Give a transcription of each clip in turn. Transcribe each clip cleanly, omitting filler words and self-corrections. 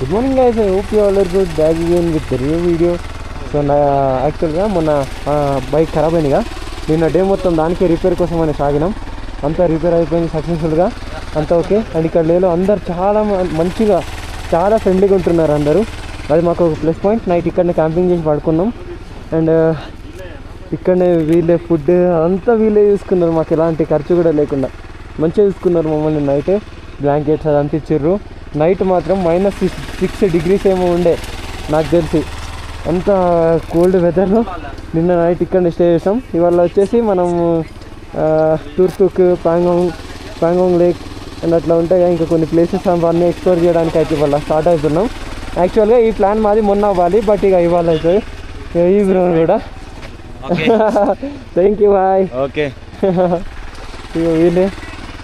Good morning guys, I hope you all are good. Back again with new video. So నా యాక్చువల్గా మొన్న bike ఖరాబ్ అయిందిగా, నిన్న డే మొత్తం దానికి రిపేర్ కోసం అని సాగినాం. అంతా రిపేర్ అయిపోయింది సక్సెస్ఫుల్గా, అంతా ఓకే. అండ్ ఇక్కడ లేలో అందరు చాలా మంచిగా చాలా ఫ్రెండ్లీగా ఉంటున్నారు అందరూ. అది మాకు ఒక ప్లస్ పాయింట్. నైట్ ఇక్కడనే క్యాంపింగ్ చేసి పడుకున్నాం. అండ్ ఇక్కడనే వీళ్ళే ఫుడ్ అంతా వీళ్ళే చూసుకున్నారు, మాకు ఎలాంటి ఖర్చు కూడా లేకుండా మంచిగా చూసుకున్నారు మమ్మల్ని. నైట్ బ్లాంకెట్స్ అదంతా ఇచ్చిర్రు. నైట్ మాత్రం -6 degrees ఏమో ఉండే నాకు తెలిసి. అంత కోల్డ్ వెదర్లో నిన్న నైట్ ఇక్కడ స్టే చేసాం. ఇవాళ వచ్చేసి మనం టూర్స్కుక్, పాంగాంగ్ లేక్ అండ్ అట్లా ఉంటాయి ఇంకా కొన్ని ప్లేసెస్ అవన్నీ ఎక్స్ప్లోర్ చేయడానికి అయితే ఇవాళ స్టార్ట్ అవుతున్నాం. యాక్చువల్గా ఈ ప్లాన్ మాది మొన్న అవ్వాలి, బట్ ఇక ఇవాళ అవుతుంది. ఈ బ్రో కూడా థ్యాంక్ యూ బాయ్. ఓకే ఇక వీళ్ళే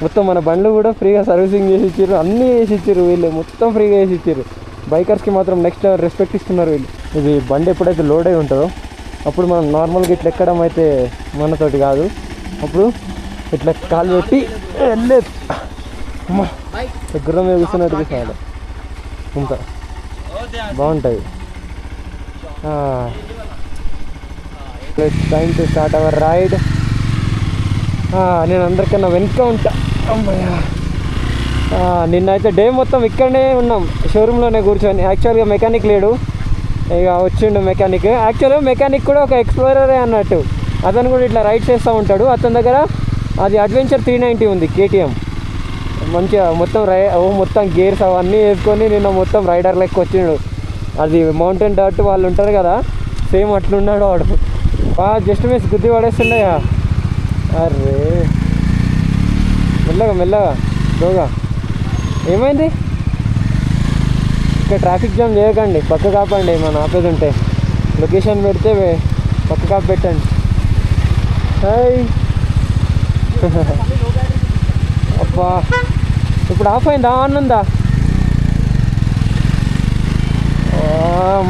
మొత్తం మన బండ్లు కూడా ఫ్రీగా సర్వీసింగ్ చేసి ఇచ్చారు, అన్నీ చేసి ఇచ్చారు వీళ్ళే, మొత్తం ఫ్రీగా చేసి ఇచ్చారు. బైకర్స్కి మాత్రం నెక్స్ట్ రెస్పెక్ట్ ఇస్తున్నారు వీళ్ళు. ఇది బండి ఎప్పుడైతే లోడ్ అయి ఉంటుందో అప్పుడు మనం నార్మల్గా ఇట్లా ఎక్కడం అయితే మనతోటి కాదు, అప్పుడు ఇట్లా కాలు పెట్టి వెళ్ళలేదు. అమ్మా గుర్రం మీద కూర్చున్నట్టుగా చాలా ఇంకా బాగుంటుంది. Time to start our ride. నేను అందరికన్నా వెనుక ఉంటా. అమ్మయ్య, నిన్నైతే డే మొత్తం ఇక్కడనే ఉన్నాం, షోరూంలోనే కూర్చొని. యాక్చువల్గా మెకానిక్ లేడు, ఇక వచ్చిండు మెకానిక్. యాక్చువల్గా మెకానిక్ కూడా ఒక ఎక్స్ప్లోరరే అన్నట్టు. అతను కూడా ఇట్లా రైడ్ చేస్తూ ఉంటాడు. అతని దగ్గర అది అడ్వెంచర్ 390 ఉంది, KTM. మంచిగా మొత్తం గేర్స్ అవన్నీ వేసుకొని నిన్న మొత్తం రైడర్ లెక్క వచ్చిండు. అది మౌంటైన్ డర్ట్ వాళ్ళు ఉంటారు కదా, సేమ్ అట్లున్నాడు వాడు. జస్ట్ మిస్ గుద్ది పడేస్తుండే. అరే మెల్లగా స్లోగా. ఏమైంది? ఇక్కడ ట్రాఫిక్ జామ్ చేయకండి, పక్క కాపండి. మనం ఆపేది ఉంటే లొకేషన్ పెడితే పక్క కాపు పెట్టండి. హాయ్ అబ్బా, ఇప్పుడు ఆఫ్ అయిందా? ఆన్ ఉందా?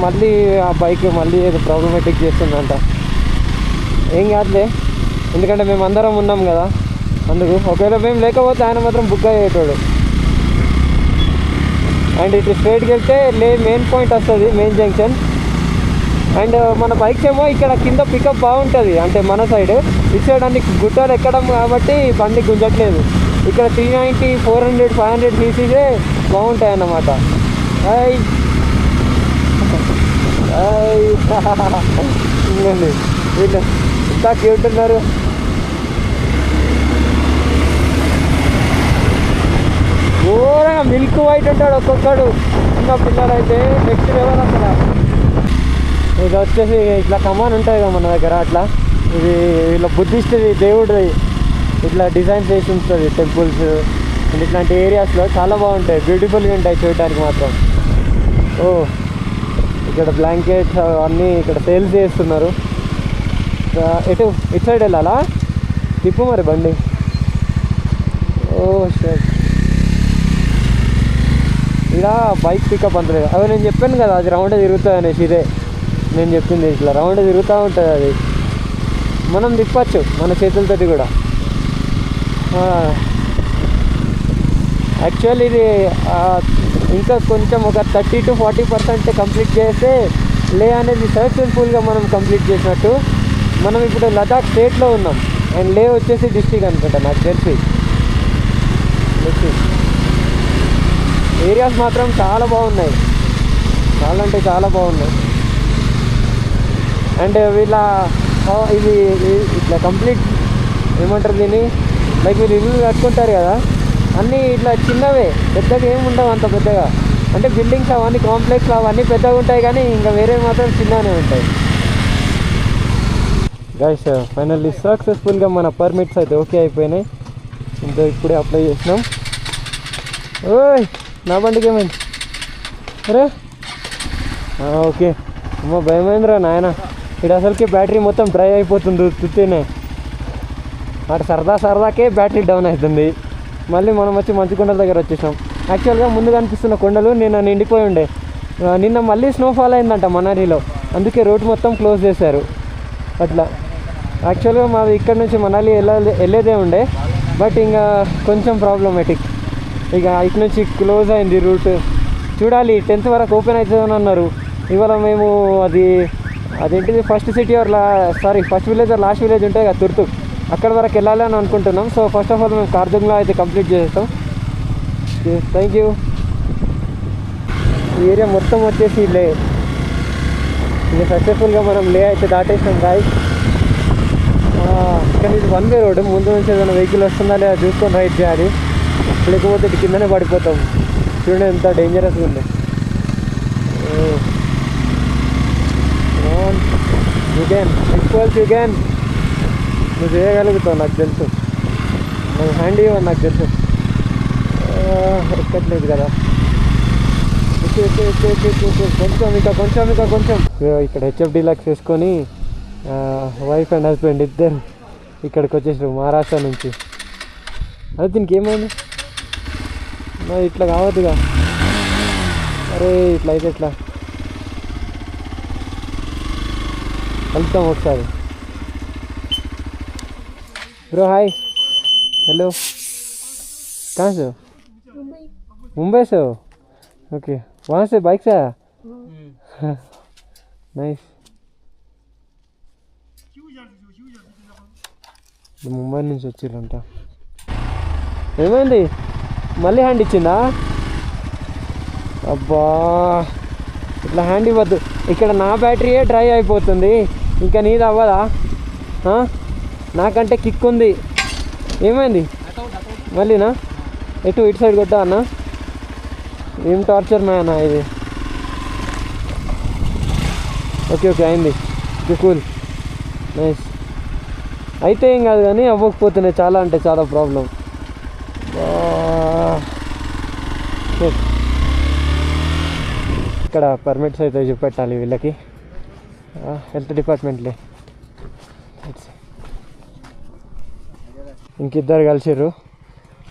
మళ్ళీ ఆ బైక్ మళ్ళీ ఏదో ప్రాబ్లమేటిక్ చేస్తుందంట. ఏం కాదులే, ఎందుకంటే మేము అందరం ఉన్నాం కదా అందుకు. ఒకవేళ మేము లేకపోతే ఆయన మాత్రం బుక్ అయ్యేటోడు. అండ్ ఇటు స్ట్రైట్కి వెళ్తే మెయిన్ పాయింట్ వస్తుంది, మెయిన్ జంక్షన్. అండ్ మన బైక్స్ ఏమో ఇక్కడ కింద పికప్ బాగుంటుంది, అంటే మన సైడ్. ఇటు సైడ్ అన్ని గుట్టలు ఎక్కడం కాబట్టి బండి గుంజట్లేదు. ఇక్కడ 390, 400, 500 cc బాగుంటాయి అన్నమాట. హాయ్ వీళ్ళు ఎంత క్యూట్ ఉన్నారు. ఘోరంగా మిల్క్ వైట్ ఉంటాడు ఒక్కొక్కడు. చిన్న పిల్లలు అయితే నెక్స్ట్ లెవెల్ అసలు. ఇది వచ్చేసి ఇట్లా కమాన్ ఉంటుంది కదా మన దగ్గర, అట్లా ఇది వీళ్ళ బుద్ధిస్ట్ దేవుడు ఇట్లా డిజైన్ చేసి ఉంటుంది. టెంపుల్స్ అండ్ ఇట్లాంటి ఏరియాస్లో చాలా బాగుంటాయి, బ్యూటిఫుల్గా ఉంటాయి చూడటానికి మాత్రం. ఇక్కడ బ్లాంకెట్స్ అన్నీ ఇక్కడ సేల్స్ చేస్తున్నారు. ఇటు సైడ్ వెళ్ళాలా? తిప్పు మరి బండి. షట్, ఇలా బైక్ పికప్ అంతలేదు. అవి నేను చెప్పాను కదా, అది రౌండ్ తిరుగుతుంది అనేసి. ఇదే నేను చెప్పింది, ఇట్లా రౌండ్ తిరుగుతూ ఉంటుంది. అది మనం తిప్పచ్చు మన చేతులతోటి కూడా. యాక్చువల్లీ ఇది ఇంకా కొంచెం ఒక 30 to 40% కంప్లీట్ చేస్తే లే అనేది సక్సెస్ఫుల్గా మనం కంప్లీట్ చేసినట్టు. మనం ఇప్పుడు లదాఖ్ స్టేట్లో ఉన్నాం, అండ్ లే వచ్చేసి డిస్ట్రిక్ట్ అనుకుంటా నాకు తెలిసి. ఏరియాస్ మాత్రం చాలా బాగున్నాయి, చాలా అంటే చాలా బాగున్నాయి. అండ్ వీళ్ళ ఇది ఇట్లా కంప్లీట్ ఏమంటారు దీన్ని, లైక్ వీళ్ళు ఇల్లు కట్టుకుంటారు కదా, అన్నీ ఇట్లా చిన్నవే, పెద్దగా ఏమి ఉండవు అంత పెద్దగా. అంటే బిల్డింగ్స్ అవన్నీ కాంప్లెక్స్ అవన్నీ పెద్దగా ఉంటాయి, కానీ ఇంకా వేరే మాత్రం చిన్నగానే ఉంటాయి. గైస్ ఫైనల్లీ సక్సెస్ఫుల్గా మన పర్మిట్స్ అయితే ఓకే అయిపోయినాయి. ఇంకా ఇప్పుడే అప్లై చేసినాం. ఓయ్ నా బండికి ఏమైంది? అరే ఓకే. అమ్మ భయమైందిరా నాయన. ఇక్కడ అసలుకి బ్యాటరీ మొత్తం డ్రై అయిపోతుంది తుత్తేనే. అటు సరదాకే బ్యాటరీ డౌన్ అవుతుంది. మళ్ళీ మనం వచ్చి మంచు కొండల దగ్గర వచ్చేసాం. యాక్చువల్గా ముందు కనిపిస్తున్న కొండలు నిన్న నిండిపోయి ఉండే. నిన్న మళ్ళీ స్నోఫాల్ అయిందంట మనాలిలో, అందుకే రోడ్ మొత్తం క్లోజ్ చేశారు అట్లా. యాక్చువల్గా మాది ఇక్కడ నుంచి మనాలి వెళ్ళేదే ఉండే, బట్ ఇంకా కొంచెం ప్రాబ్లమేటిక్. ఇక ఇటు నుంచి క్లోజ్ అయింది రూట్. చూడాలి 10th వరకు ఓపెన్ అవుతుందని అన్నారు. ఇవాళ మేము అదేంటిది first city first village last village ఉంటాయి కదా తుర్తు, అక్కడ వరకు వెళ్ళాలి అని అనుకుంటున్నాం. సో ఫస్ట్ ఆఫ్ ఆల్ మేము కార్దుంగ్లా అయితే కంప్లీట్ చేస్తాం. Thank you. ఈ ఏరియా మొత్తం వచ్చేసి లే. ఇది సక్సెస్ఫుల్గా మనం లే అయితే దాటేసినాం గాయస్. కానీ ఇది 1 వే రోడ్, ముందు నుంచి ఏదైనా వెహికల్ వస్తుందా లేదా చూసుకొని రైడ్ చేయాలి, లేకపోతే ఇటు కిందనే పడిపోతాం. చూడండి ఎంత డేంజరస్గా ఉంది. యూ క్యాన్ నువ్వు చేయగలుగుతావు, నాకు తెలుసు. నువ్వు హ్యాండ్ ఇవ్వని నాకు తెలుసు. ఎక్కట్లేదు కదా. కొంచెం ఇక్కడ హెచ్ఎఫ్ డీలక్స్ వేసుకొని వైఫ్ అండ్ హస్బెండ్ ఇద్దరు ఇక్కడికి వచ్చేసారు మహారాష్ట్ర నుంచి. అదే దీనికి ఏమైంది? ఇట్లా కావద్దుగా. అరే ఇట్లా అయితే ఎట్లా? కలుద్దాం ఒకసారి. ब्रो हाय, हेलो, कहाँ से हो? मुंबई से हो? ओके, वहाँ से बाइक से आया? नाइस. ముంబై నుంచి వచ్చిరంట. ఏమైంది? మళ్ళీ హ్యాండ్ ఇచ్చిందా? అబ్బా ఇట్లా హ్యాండ్ ఇవ్వద్దు. ఇక్కడ నా బ్యాటరీయే డ్రై అయిపోతుంది, ఇంకా నీది అవ్వదా? నాకంటే కిక్ ఉంది. ఏమైంది మళ్ళీనా? ఇటు సైడ్ కొట్టా అన్న. ఏం టార్చర్ మ్యాన్ ఇది. ఓకే అయింది. Cool, nice. అయితే ఏం కాదు కానీ అవ్వకపోతున్నాయి చాలా, అంటే చాలా ప్రాబ్లం. ఇక్కడ పర్మిట్స్ అయితే చూపెట్టాలి వీళ్ళకి, హెల్త్ డిపార్ట్మెంట్లే. ఇంకిద్దరు కలిసిర్రు,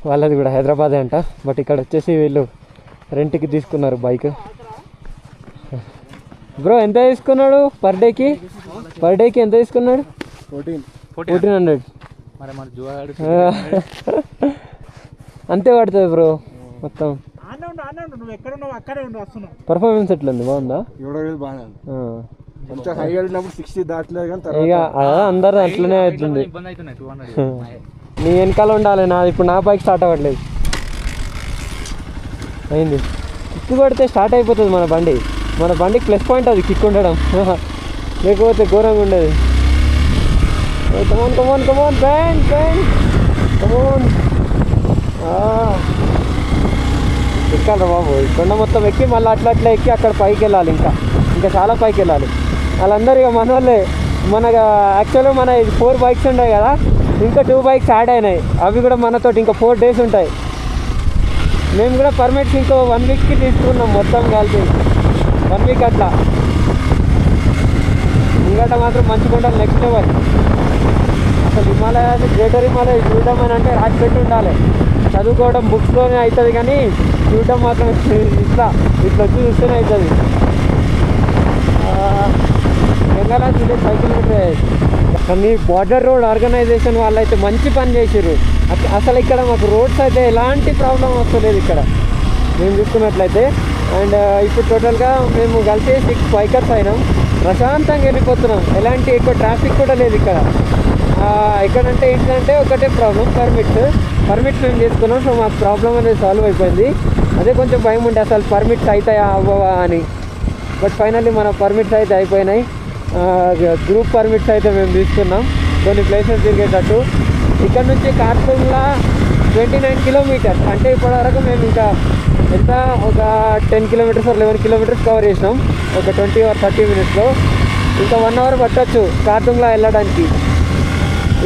వాళ్ళది కూడా హైదరాబాదే అంట. బట్ ఇక్కడ వచ్చేసి వీళ్ళు రెంట్కి తీసుకున్నారు బైక్. బ్రో ఎంత తీసుకున్నాడు పర్ డేకి ఎంత తీసుకున్నాడు? 1400. అంతే పడుతుంది బ్రో మొత్తం. పర్ఫార్మెన్స్ ఎట్లుంది? బాగుందా? ఇక అందరూ అట్లనే అవుతుంది. నీ వెనకాల ఉండాలి. నాది ఇప్పుడు నా బైక్ స్టార్ట్ అవ్వట్లేదు. అయింది. కిక్ కొడితే స్టార్ట్ అయిపోతుంది మన బండికి ప్లస్ పాయింట్ అది కిక్ ఉండడం, లేకపోతే ఘోరంగా ఉండేది. Come on band come on. ఎక్కాలి బాబు, కొండ మొత్తం ఎక్కి మళ్ళీ అట్లా ఎక్కి అక్కడ పైకి వెళ్ళాలి. ఇంకా చాలా పైకి వెళ్ళాలి. వాళ్ళందరూ ఇక మన వాళ్ళే. యాక్చువల్గా మన 4 బైక్స్ ఉన్నాయి కదా, ఇంకా 2 బైక్స్ యాడ్ అయినాయి. అవి కూడా మనతోటి ఇంకా 4 days ఉంటాయి. మేము కూడా పర్మిట్స్ ఇంకో 1 weekకి తీసుకున్నాం మొత్తం కలిపి. 1 week అట్లా. ఇంకట మాత్రం మంచిగా ఉండాలి, నెక్స్ట్ లెవెల్. అసలు హిమాలయాన్ని గ్రేటర్ హిమాలయ చూడడం అని అంటే రాసిపెట్టి ఉండాలి. చదువుకోవడం బుక్స్లోనే అవుతుంది కానీ చూడడం మాత్రం ఇట్లా వచ్చి చూస్తేనే అవుతుంది. బెంగాల్ నుంచి 5 kilometers. కానీ బార్డర్ రోడ్ ఆర్గనైజేషన్ వాళ్ళు అయితే మంచి పని చేసారు. అసలు ఇక్కడ మాకు రోడ్స్ అయితే ఎలాంటి ప్రాబ్లం వస్తలేదు ఇక్కడ మేము చూసుకున్నట్లయితే. అండ్ ఇప్పుడు టోటల్గా మేము కలిసి 6 బైకర్స్ అయినాం. ప్రశాంతంగా వెళ్ళిపోతున్నాం. ఎలాంటి ఎక్కువ ట్రాఫిక్ కూడా లేదు ఇక్కడ. ఎక్కడంటే ఏంటంటే ఒకటే ప్రాబ్లం, పర్మిట్స్ మేము తీసుకున్నాం. సో మాకు ప్రాబ్లం అనేది సాల్వ్ అయిపోయింది. అదే కొంచెం భయం ఉండే అసలు పర్మిట్స్ అవుతాయా అవ్వవా అని. బట్ ఫైనల్లీ మన పర్మిట్స్ అయితే అయిపోయినాయి. గ్రూప్ పర్మిట్స్ అయితే మేము తీసుకున్నాం కొన్ని ప్లేసెస్ తిరిగేటట్టు. ఇక్కడ నుంచి కార్తుంగ్లా 29 kilometers. అంటే ఇప్పటివరకు మేము ఇంకా ఎంత ఒక 10 kilometers or 11 kilometers కవర్ చేసినాం ఒక 20 or 30 minutesలో. ఇంకా 1 hour పట్టచ్చు కార్తుంగ్లా వెళ్ళడానికి.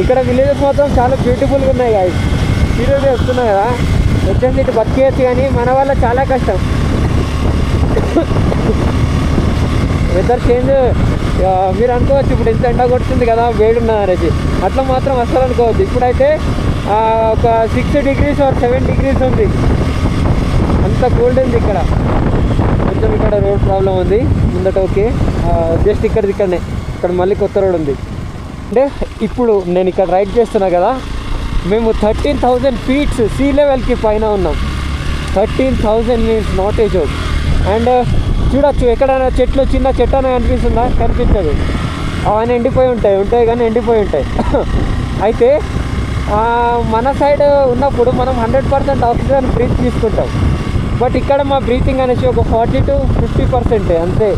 ఇక్కడ విలేజెస్ మాత్రం చాలా బ్యూటిఫుల్గా ఉన్నాయి గాయస్. సీరియస్గా వస్తున్నాయి కదా, వచ్చేసి ఇటు బతికేయచ్చు. కానీ మన వల్ల చాలా కష్టం. వెదర్ చేంజ్ మీరు అనుకోవచ్చు ఇప్పుడు ఎంత ఎండ కొడుతుంది కదా, వేడి ఉన్నది అనేసి. అట్లా మాత్రం అస్సలు అనుకోవద్దు. ఇప్పుడైతే ఒక 6 degrees or 7 degrees ఉంది. అంత కోల్డ్ ఉంది ఇక్కడ. కొంచెం ఇక్కడ రోడ్ ప్రాబ్లం ఉంది ముందట. ఓకే, జస్ట్ ఇక్కడనే ఇక్కడ మళ్ళీ కొత్త రోడ్ ఉంది. అంటే ఇప్పుడు నేను ఇక్కడ రైడ్ చేస్తున్నా కదా, మేము 13,000 feet సీ లెవెల్కి పైన ఉన్నాం. 13,000 means not a joke. And చూడొచ్చు ఎక్కడైనా చెట్లు చిన్న చెట్టు అనేది కనిపిస్తుందా, కనిపించదు. అవన్నీ ఉంటాయి కానీ ఎండిపోయి ఉంటాయి. అయితే మన సైడ్ ఉన్నప్పుడు మనం 100% ఆక్సిజన్ బ్రీత్ తీసుకుంటాం. బట్ ఇక్కడ మా బ్రీతింగ్ అనేసి ఒక 40 to 50% అంతే.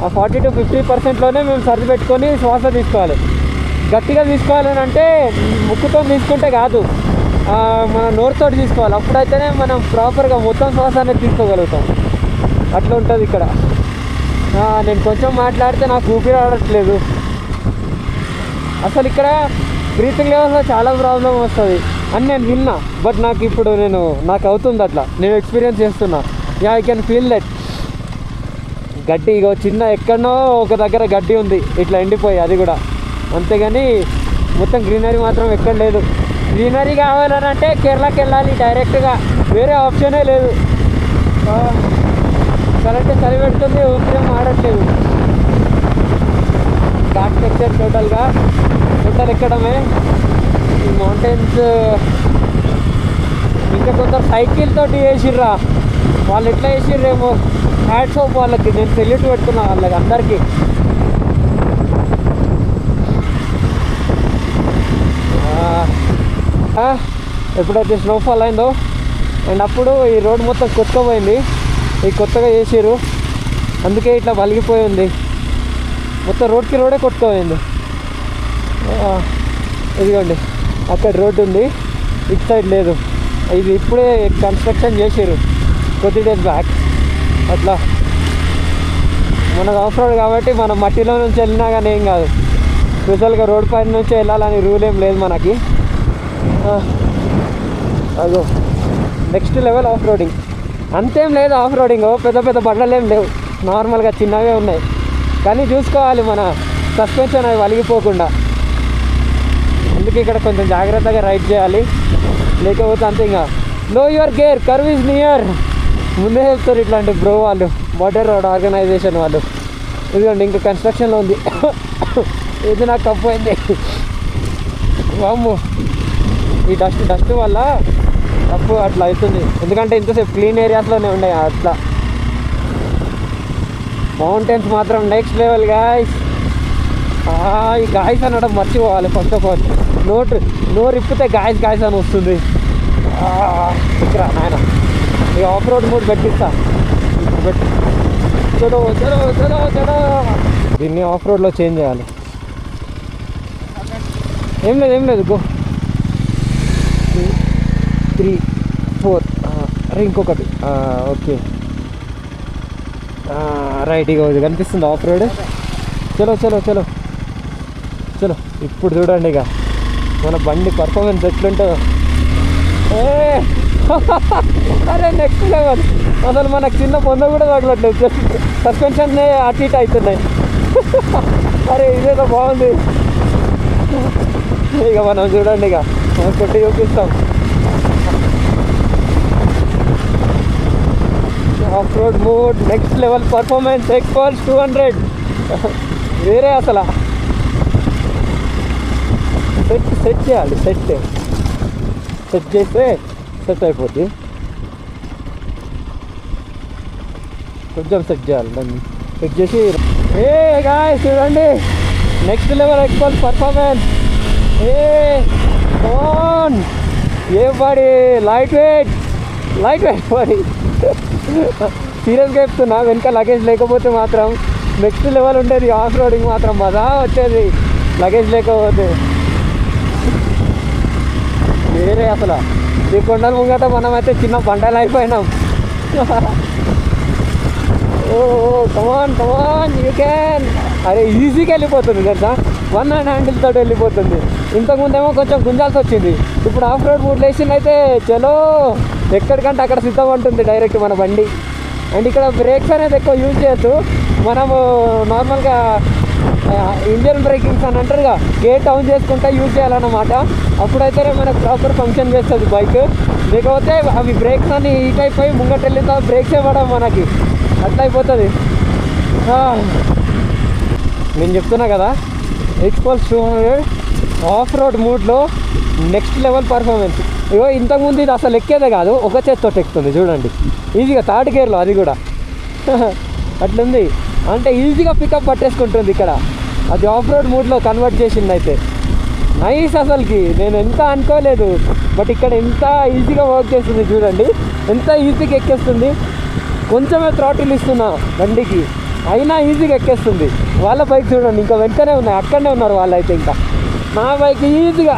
ఆ 40 to 50%లోనే మేము సర్ది పెట్టుకొని శ్వాస తీసుకోవాలి. గట్టిగా తీసుకోవాలని అంటే ముక్కుతో తీసుకుంటే కాదు, మన నోరుతో తీసుకోవాలి. అప్పుడైతేనే మనం ప్రాపర్గా మొత్తం శ్వాస అనేది తీసుకోగలుగుతాం. అట్లా ఉంటుంది ఇక్కడ. నేను కొంచెం మాట్లాడితే నాకు ఊపిరి ఆడట్లేదు. అసలు ఇక్కడ బ్రీతింగ్ లెవెల్స్లో చాలా ప్రాబ్లం వస్తుంది అని నేను విన్నా. బట్ నాకు అవుతుంది అట్లా, నేను ఎక్స్పీరియన్స్ చేస్తున్నా. I can feel that. గడ్డి ఇగో చిన్న ఎక్కడనో ఒక దగ్గర గడ్డి ఉంది ఇట్లా ఎండిపోయి, అది కూడా. అంతేగాని మొత్తం గ్రీనరీ మాత్రం ఎక్కడ లేదు. గ్రీనరీ కావాలని అంటే కేరళకి వెళ్ళాలి డైరెక్ట్గా, వేరే ఆప్షనే లేదు. కరెంట్ చలి పెడుతుంది, ఊపిరేం ఆడట్లేదు. ఘాట్ సెక్షన్ టోటల్ ఎక్కడమే. ఈ మౌంటైన్స్ ఇంకా కొందరు సైకిల్ తోటి వేసిర్రా, వాళ్ళు ఎట్లా వేసిర్రేమో. హ్యాట్స్ ఆఫ్ వాళ్ళకి, నేను సెల్యూట్ పెడుతున్నా వాళ్ళకి అందరికీ. ఎప్పుడైతే స్నోఫాల్ అయిందో అండ్ అప్పుడు ఈ రోడ్ మొత్తం కొట్టుకుపోయింది. ఈ కొత్తగా వేసిర్రు, అందుకే ఇట్లా వలిగిపోయి ఉంది మొత్తం. రోడే కొట్టుకుపోయింది. ఇదిగోండి అక్కడ రోడ్డు ఉంది, ఇటు సైడ్ లేదు. ఇది ఇప్పుడే కన్స్ట్రక్షన్ చేసారు కొద్ది డేస్ బ్యాక్. అట్లా మనకు ఆఫ్ రోడ్ కాబట్టి మనం మట్టిలో నుంచి వెళ్ళినా కానీ ఏం కాదు. స్పెషల్గా రోడ్ పైన నుంచి వెళ్ళాలని రూల్ ఏం లేదు మనకి. అదో నెక్స్ట్ లెవెల్ ఆఫ్ రోడింగ్. అంతేం లేదు ఆఫ్ రోడింగ్, పెద్ద పెద్ద బండలు ఏం లేవు, నార్మల్గా చిన్నవే ఉన్నాయి. కానీ చూసుకోవాలి మన సస్పెన్షన్ అవి వలిగిపోకుండా. అందుకే ఇక్కడ కొంచెం జాగ్రత్తగా రైడ్ చేయాలి, లేకపోతే అంతే. ఇంకా know your gear, curve is near ముందే చెప్తారు ఇట్లాంటి బ్రో వాళ్ళు, బార్డర్ రోడ్ ఆర్గనైజేషన్ వాళ్ళు. ఇదిగోండి ఇంకా కన్స్ట్రక్షన్లో ఉంది. ఇది నాకు తప్పైంది. వామ్మో, ఈ డస్ట్ వల్ల తప్పు అట్లా అవుతుంది. ఎందుకంటే ఇంతసేపు క్లీన్ ఏరియాస్లోనే ఉన్నాయి. అట్లా మౌంటైన్స్ మాత్రం నెక్స్ట్ లెవెల్ గాయ్స్. ఈ గాయస్ అనడం మర్చిపోవాలి ఫస్ట్ ఆఫ్ ఆల్. నోరు ఇప్పితే గాయస్ అని వస్తుంది. ఇక్కడ నాయన ఈ ఆఫ్ రోడ్ మూడ్ పెట్టిస్తా. చలో చలో చలో చలో. దీన్ని ఆఫ్ రోడ్లో చేంజ్ చేయాలి. ఏం లేదు గో 2 3 4. అరే ఇంకొకటి. Okay right. ఇక ఇది కనిపిస్తుంది ఆఫ్ రోడ్. చలో చలో చలో చలో. ఇప్పుడు చూడండి ఇక మన బండి పర్ఫార్మెన్స్ ఎట్లుంటుందో. అరే నెక్స్ట్ లెవెల్. అసలు మనకు చిన్న పొంద కూడా తగలట్లేదు, సస్పెన్షన్ అటు ఇటు అవుతున్నాయి. అరే ఇదేదో బాగుంది. ఇక మనం చూడండి, ఇక మనం కొట్టి చూపిస్తాం. Of road mode next level performance ఎక్స్పల్స్ 200 వేరే అసలు. సెట్ చేయాలి, సెట్ చేస్తే సెట్ అయిపోద్ది. కొంచెం సెట్ చేయాలి, దాన్ని సెట్ చేసి. గాయ్స్ చూడండి next level ఎక్స్పల్స్ performance. On a body, light weight body. సీరియస్గా చెప్తున్నా, వెనక లగేజ్ లేకపోతే మాత్రం నెక్స్ట్ లెవెల్ ఉండేది. ఆఫ్ రోడింగ్ మాత్రం మజా వచ్చేది లగేజ్ లేకపోతే. వేరే అసలు. ఈ కొండల ముంగట మనమైతే చిన్న బండలు అయిపోయినాం. ఓ కమాన్ యూ క్యాన్. అరే ఈజీగా వెళ్ళిపోతుంది కదా, 1 హ్యాండిల్ తోటి వెళ్ళిపోతుంది. ఇంతకుముందేమో కొంచెం గుంజాల్సి వచ్చింది. ఇప్పుడు ఆఫ్ రోడ్ మూడ్ లేచిందైతే చలో ఎక్కడికంటే అక్కడ సిద్ధం ఉంటుంది డైరెక్ట్ మన బండి. అండ్ ఇక్కడ బ్రేక్స్ అనేది ఎక్కువ యూజ్ చేయొచ్చు. మనము నార్మల్గా ఇండియన్ బ్రేకింగ్స్ అని అంటారుగా, గేట్ డౌన్ చేసుకుంటే యూజ్ చేయాలన్నమాట. అప్పుడైతేనే మనకు ప్రాపర్ ఫంక్షన్ చేస్తుంది బైక్. లేకపోతే అవి బ్రేక్స్ అని హీట్ అయిపోయి ముంగట వెళ్ళిన తర్వాత బ్రేక్స్ ఇవ్వడం మనకి అట్లా అయిపోతుంది. నేను చెప్తున్నా కదా, ఎక్స్పల్స్ 200 ఆఫ్ రోడ్ మూడ్లో నెక్స్ట్ లెవెల్ పర్ఫార్మెన్స్. ఇంతకుముందు ఇది అసలు ఎక్కేదే కాదు, ఒక చేతితో ఎక్కుతుంది చూడండి ఈజీగా, థర్డ్ గేర్లో. అది కూడా అట్లుంది. అంటే ఈజీగా పికప్ పట్టేసుకుంటుంది ఇక్కడ. అది ఆఫ్ రోడ్ మూడ్లో కన్వర్ట్ చేసింది అయితే నైస్. అసలుకి నేను ఎంత అనుకోలేదు, బట్ ఇక్కడ ఎంత ఈజీగా వర్క్ చేస్తుంది చూడండి, ఎంత ఈజీగా ఎక్కేస్తుంది. కొంచెమే థ్రాటిల్ ఇస్తున్నా బండికి, అయినా ఈజీగా ఎక్కేస్తుంది. వాళ్ళ బైక్ చూడండి ఇంకా వెంటనే ఉన్నాయి, అక్కడనే ఉన్నారు వాళ్ళు అయితే. ఇంకా నా బైక్ ఈజీగా.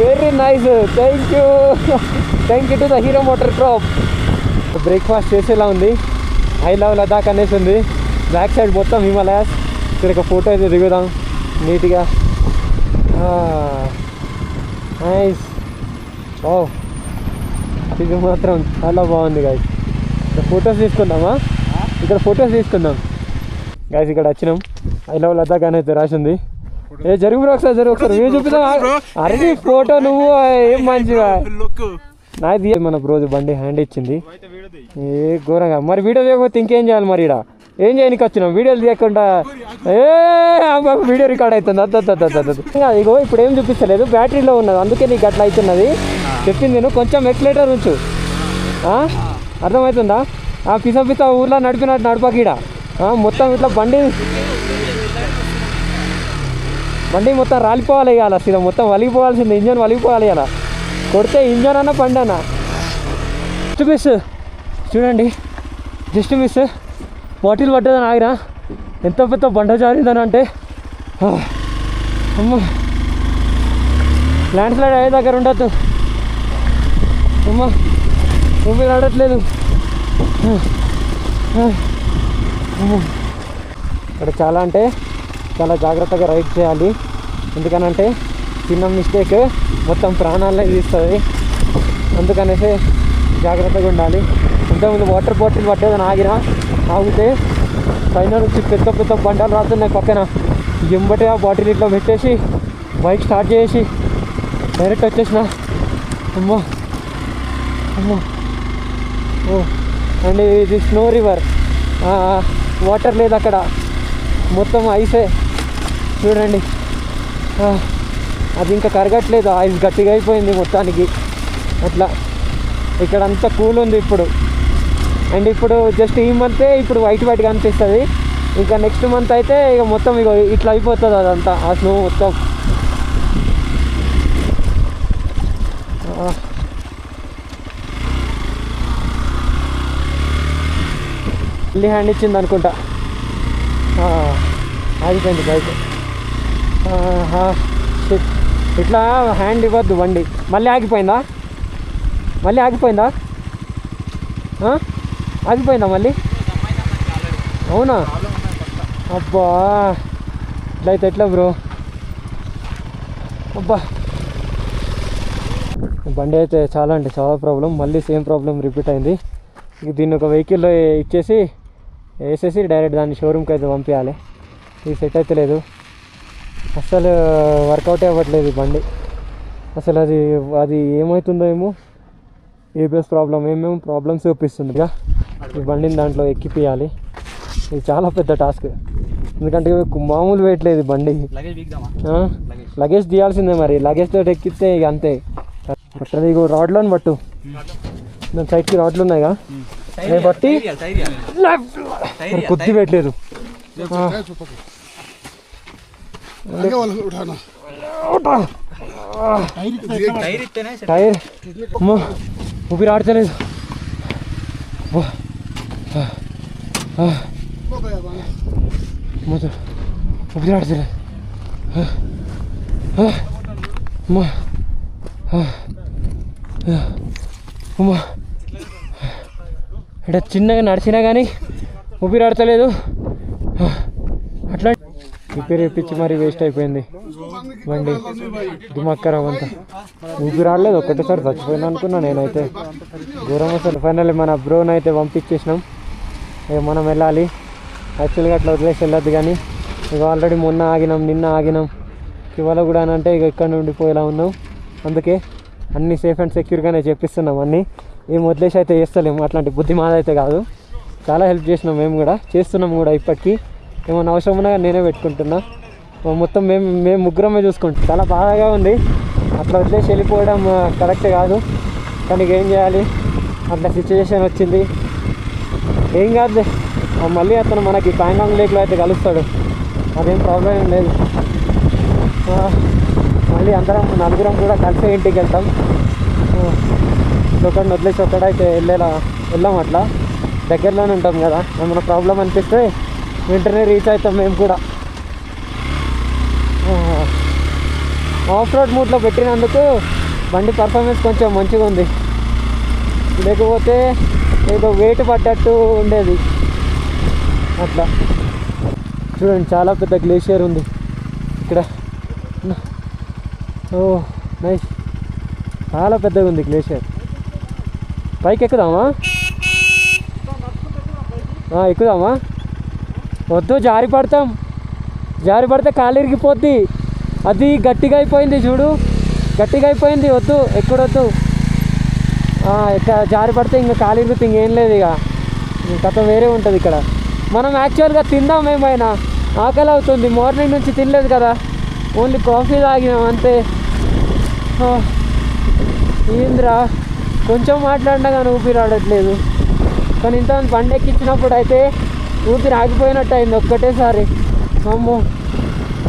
Very nice. Thank you to the hero motor crop. Breakfast చేసేలా ఉంది. ఐ లవ్ లదాఖ్ అనేసి ఉంది. బ్యాక్ సైడ్ మొత్తం హిమాలయాస్. ఇక్కడ ఒక ఫోటో అయితే దిగుదాం నీట్గా. నైస్. ఓ ఇది మాత్రం చాలా బాగుంది గాయస్. ఇక్కడ ఫొటోస్ తీసుకుందామా? ఇక్కడ ఫొటోస్ తీసుకుందాం గాయస్. ఇక్కడ వచ్చినాం. ఐ లవ్ లదాఖ్ అనేది రాసింది. ఏ జరుగు బ్రో ఒకసారి, జరుగు ఒకసారి వ్యూ చూపిద్దాం. అరే ఫోటో నువ్వు ఏం మంచిగా నాది. మన రోజు బండి హ్యాండ్ ఇచ్చింది. ఏ ఘోరంగా మరి వీడియో తీయకపోతే ఇంకేం చేయాలి మరి? ఇక్కడ ఏం చేయడానికి వచ్చినాం? వీడియోలు తీయకుండా వీడియో రికార్డ్ అవుతుంది. ఇగో ఇప్పుడు ఏం చూపిస్తలేదు, బ్యాటరీలో ఉన్నది, అందుకే నీకు అట్లా అవుతున్నది. చెప్పింది నేను కొంచెం ఎక్స్లేటర్ ఉంచు. అర్థమవుతుందా? పిస ఊర్లో నడిపినట్టు నడపకీడ మొత్తం ఇట్లా బండి మొత్తం రాలిపోవాలి ఇవాళ. సీదా మొత్తం వలిగిపోవాల్సింది, ఇంజన్ వలిగిపోవాలి ఇలా. కొడితే ఇంజన్ అన్న బండి అన్న. జస్ట్ మిస్ చూడండి, జస్ట్ మిస్. బాటిల్ పట్టదని ఆగినా ఎంత పెద్ద బండ జారిందని అంటే అమ్మ ల్యాండ్ స్లైడ్ అయ్యే దగ్గర ఉండద్దు. అమ్మ ఊపిరి ఆడట్లేదు. ఇక్కడ చాలా అంటే చాలా జాగ్రత్తగా రైడ్ చేయాలి. ఎందుకనంటే చిన్న మిస్టేక్ మొత్తం ప్రాణాలనే తీస్తుంది. అందుకనేసి జాగ్రత్తగా ఉండాలి. ఇంతకుముందు వాటర్ బాటిల్ పట్టేదని ఆగితే పైన నుంచి పెద్ద పెద్ద బండాలు రాస్తున్నాయి పక్కన. ఎంబటే ఆ బాటిల్ ఇట్లా పెట్టేసి బైక్ స్టార్ట్ చేసి డైరెక్ట్ వచ్చేసిన. అమ్మో అమ్మో. ఓ అండ్ ఇది స్నో రివర్, వాటర్ లేదు అక్కడ, మొత్తం ఐసే చూడండి. అది ఇంకా కరగట్లేదు, ఐస్ గట్టిగా అయిపోయింది మొత్తానికి. అట్లా ఇక్కడ అంతా కూల్ ఉంది ఇప్పుడు. అండ్ ఇప్పుడు జస్ట్ ఈ మంతే ఇప్పుడు వైట్గా అనిపిస్తుంది. ఇంకా నెక్స్ట్ మంత్ అయితే ఇక మొత్తం ఇక ఇట్లా అయిపోతుంది అదంతా, ఆ స్నో మొత్తం. మళ్ళీ హ్యాండ్ ఇచ్చింది అనుకుంటా. ఆగిపోయింది బైక్. ఇట్లా హ్యాండ్ ఇవ్వద్దు బండి. మళ్ళీ ఆగిపోయిందా? ఆగిపోయిందా మళ్ళీ? అవునా? అబ్బా ఇట్లయితే ఎట్లా బ్రో? అబ్బా బండి అయితే చాలా అంటే చాలా ప్రాబ్లం. మళ్ళీ సేమ్ ప్రాబ్లం రిపీట్ అయింది. దీన్ని ఒక వెహికల్లో వేసేసి డైరెక్ట్ దాన్ని షోరూమ్కి అయితే పంపించాలి. ఇది సెట్ అయితే లేదు, అస్సలు వర్కౌట్ అవ్వట్లేదు ఈ బండి. అసలు అది ఏమవుతుందో ఏమో, ఏబిఎస్ ప్రాబ్లం ఏమేమో ప్రాబ్లమ్స్ చూపిస్తుంది. ఇక ఈ బండిని దాంట్లో ఎక్కిపియాలి. ఇది చాలా పెద్ద టాస్క్, ఎందుకంటే మామూలు వెయిట్ లేదు బండి. లగేజ్ తీయాల్సిందే మరి, లగేజ్ తోటి ఎక్కిస్తే ఇక అంతే. అట్లా ఇగో రాడ్లను పట్టు, దాని సైడ్కి రాడ్లు ఉన్నాయిగా, బట్టి కొద్ది పెట్టలేదు. టైర్ ఊపిరి ఆడతలేదు. ఊపిరి ఆడతలేదు. అంటే చిన్నగా నడిచినా కానీ ఊపిరి ఆడతలేదు. అట్లా రిపేర్ ఇప్పించి మరి వేస్ట్ అయిపోయింది బండి. దిమాక్కరావు అంతా ఊపిరి ఆడలేదు. ఒకటేసారి చచ్చిపోయినా అనుకున్నా నేనైతే. ఘోరం అసలు. ఫైనల్లీ మన బ్రోని అయితే పంపించేసినాం. ఇక మనం వెళ్ళాలి. యాక్చువల్గా అట్లా వదిలేసి వెళ్ళొద్దు, కానీ ఇక ఆల్రెడీ మొన్న ఆగినాం, నిన్న ఆగినాం, ఇవాళ కూడా అంటే ఇక ఇక్కడ నుండి పోయేలా ఉన్నాం. అందుకే అన్నీ సేఫ్ అండ్ సెక్యూర్గానే చెప్పిస్తున్నాం. అన్నీ ఏం వదిలేసి అయితే చేస్తలేము. అట్లాంటి బుద్ధి మాదైతే కాదు. చాలా హెల్ప్ చేసినాం, మేము కూడా చేస్తున్నాం కూడా. ఇప్పటికీ ఏమైనా అవసరం ఉన్నా నేనే పెట్టుకుంటున్నా. మొత్తం మేము ముగ్గురమే చూసుకుంటాం. చాలా బాధగా ఉంది. అట్లా వదిలేసి వెళ్ళిపోవడం కరెక్ట్ కాదు, కానీ ఏం చేయాలి, అట్లా సిచ్యువేషన్ వచ్చింది. ఏం కాదులే, మళ్ళీ అతను మనకి పాంగాంగ్ లేక్లో అయితే కలుస్తాడు, అదేం ప్రాబ్లం ఏం లేదు. మళ్ళీ అందరం నలుగురం కూడా కలిసే ఇంటికి వెళ్తాం. ఒకడిని వదిలేసి ఒక్కడైతే వెళ్ళాం, అట్లా దగ్గరలోనే ఉంటాం కదా. ఏమైనా ప్రాబ్లం అనిపిస్తే వెంటనే రీచ్ అవుతాం మేము కూడా. ఆఫ్ రోడ్ మూడ్లో పెట్టినందుకు బండి పర్ఫార్మెన్స్ కొంచెం మంచిగా ఉంది, లేకపోతే ఏదో వెయిట్ పడ్డట్టు ఉండేది. అట్లా చూడండి, చాలా పెద్ద గ్లేషియర్ ఉంది ఇక్కడ. ఓ నైస్, చాలా పెద్దగా ఉంది గ్లేషియర్. పైకి ఎక్కుదామా? ఎక్కుదామా? వద్దు, జారి పడితే కాలు ఇరిగిపోద్ది. అది గట్టిగా అయిపోయింది చూడు, గట్టిగా అయిపోయింది. వద్దు, ఎక్కడొద్దు. జారి పడితే ఇంకా కాలు ఇరిగితే ఇంకేం లేదు, ఇక కథ వేరే ఉంటుంది ఇక్కడ. మనం యాక్చువల్గా తిందాం, ఏమైనా ఆకలి అవుతుంది, మార్నింగ్ నుంచి తినలేదు కదా, ఓన్లీ కాఫీ తాగినాం అంతే. ఏంద్రా కొంచెం మాట్లాడినా కానీ ఊపిరి ఆడట్లేదు. కానీ ఇంతమంది బండి ఎక్కించినప్పుడు అయితే ఊపిరి ఆగిపోయినట్టు అయింది ఒక్కటేసారి. అమ్మో,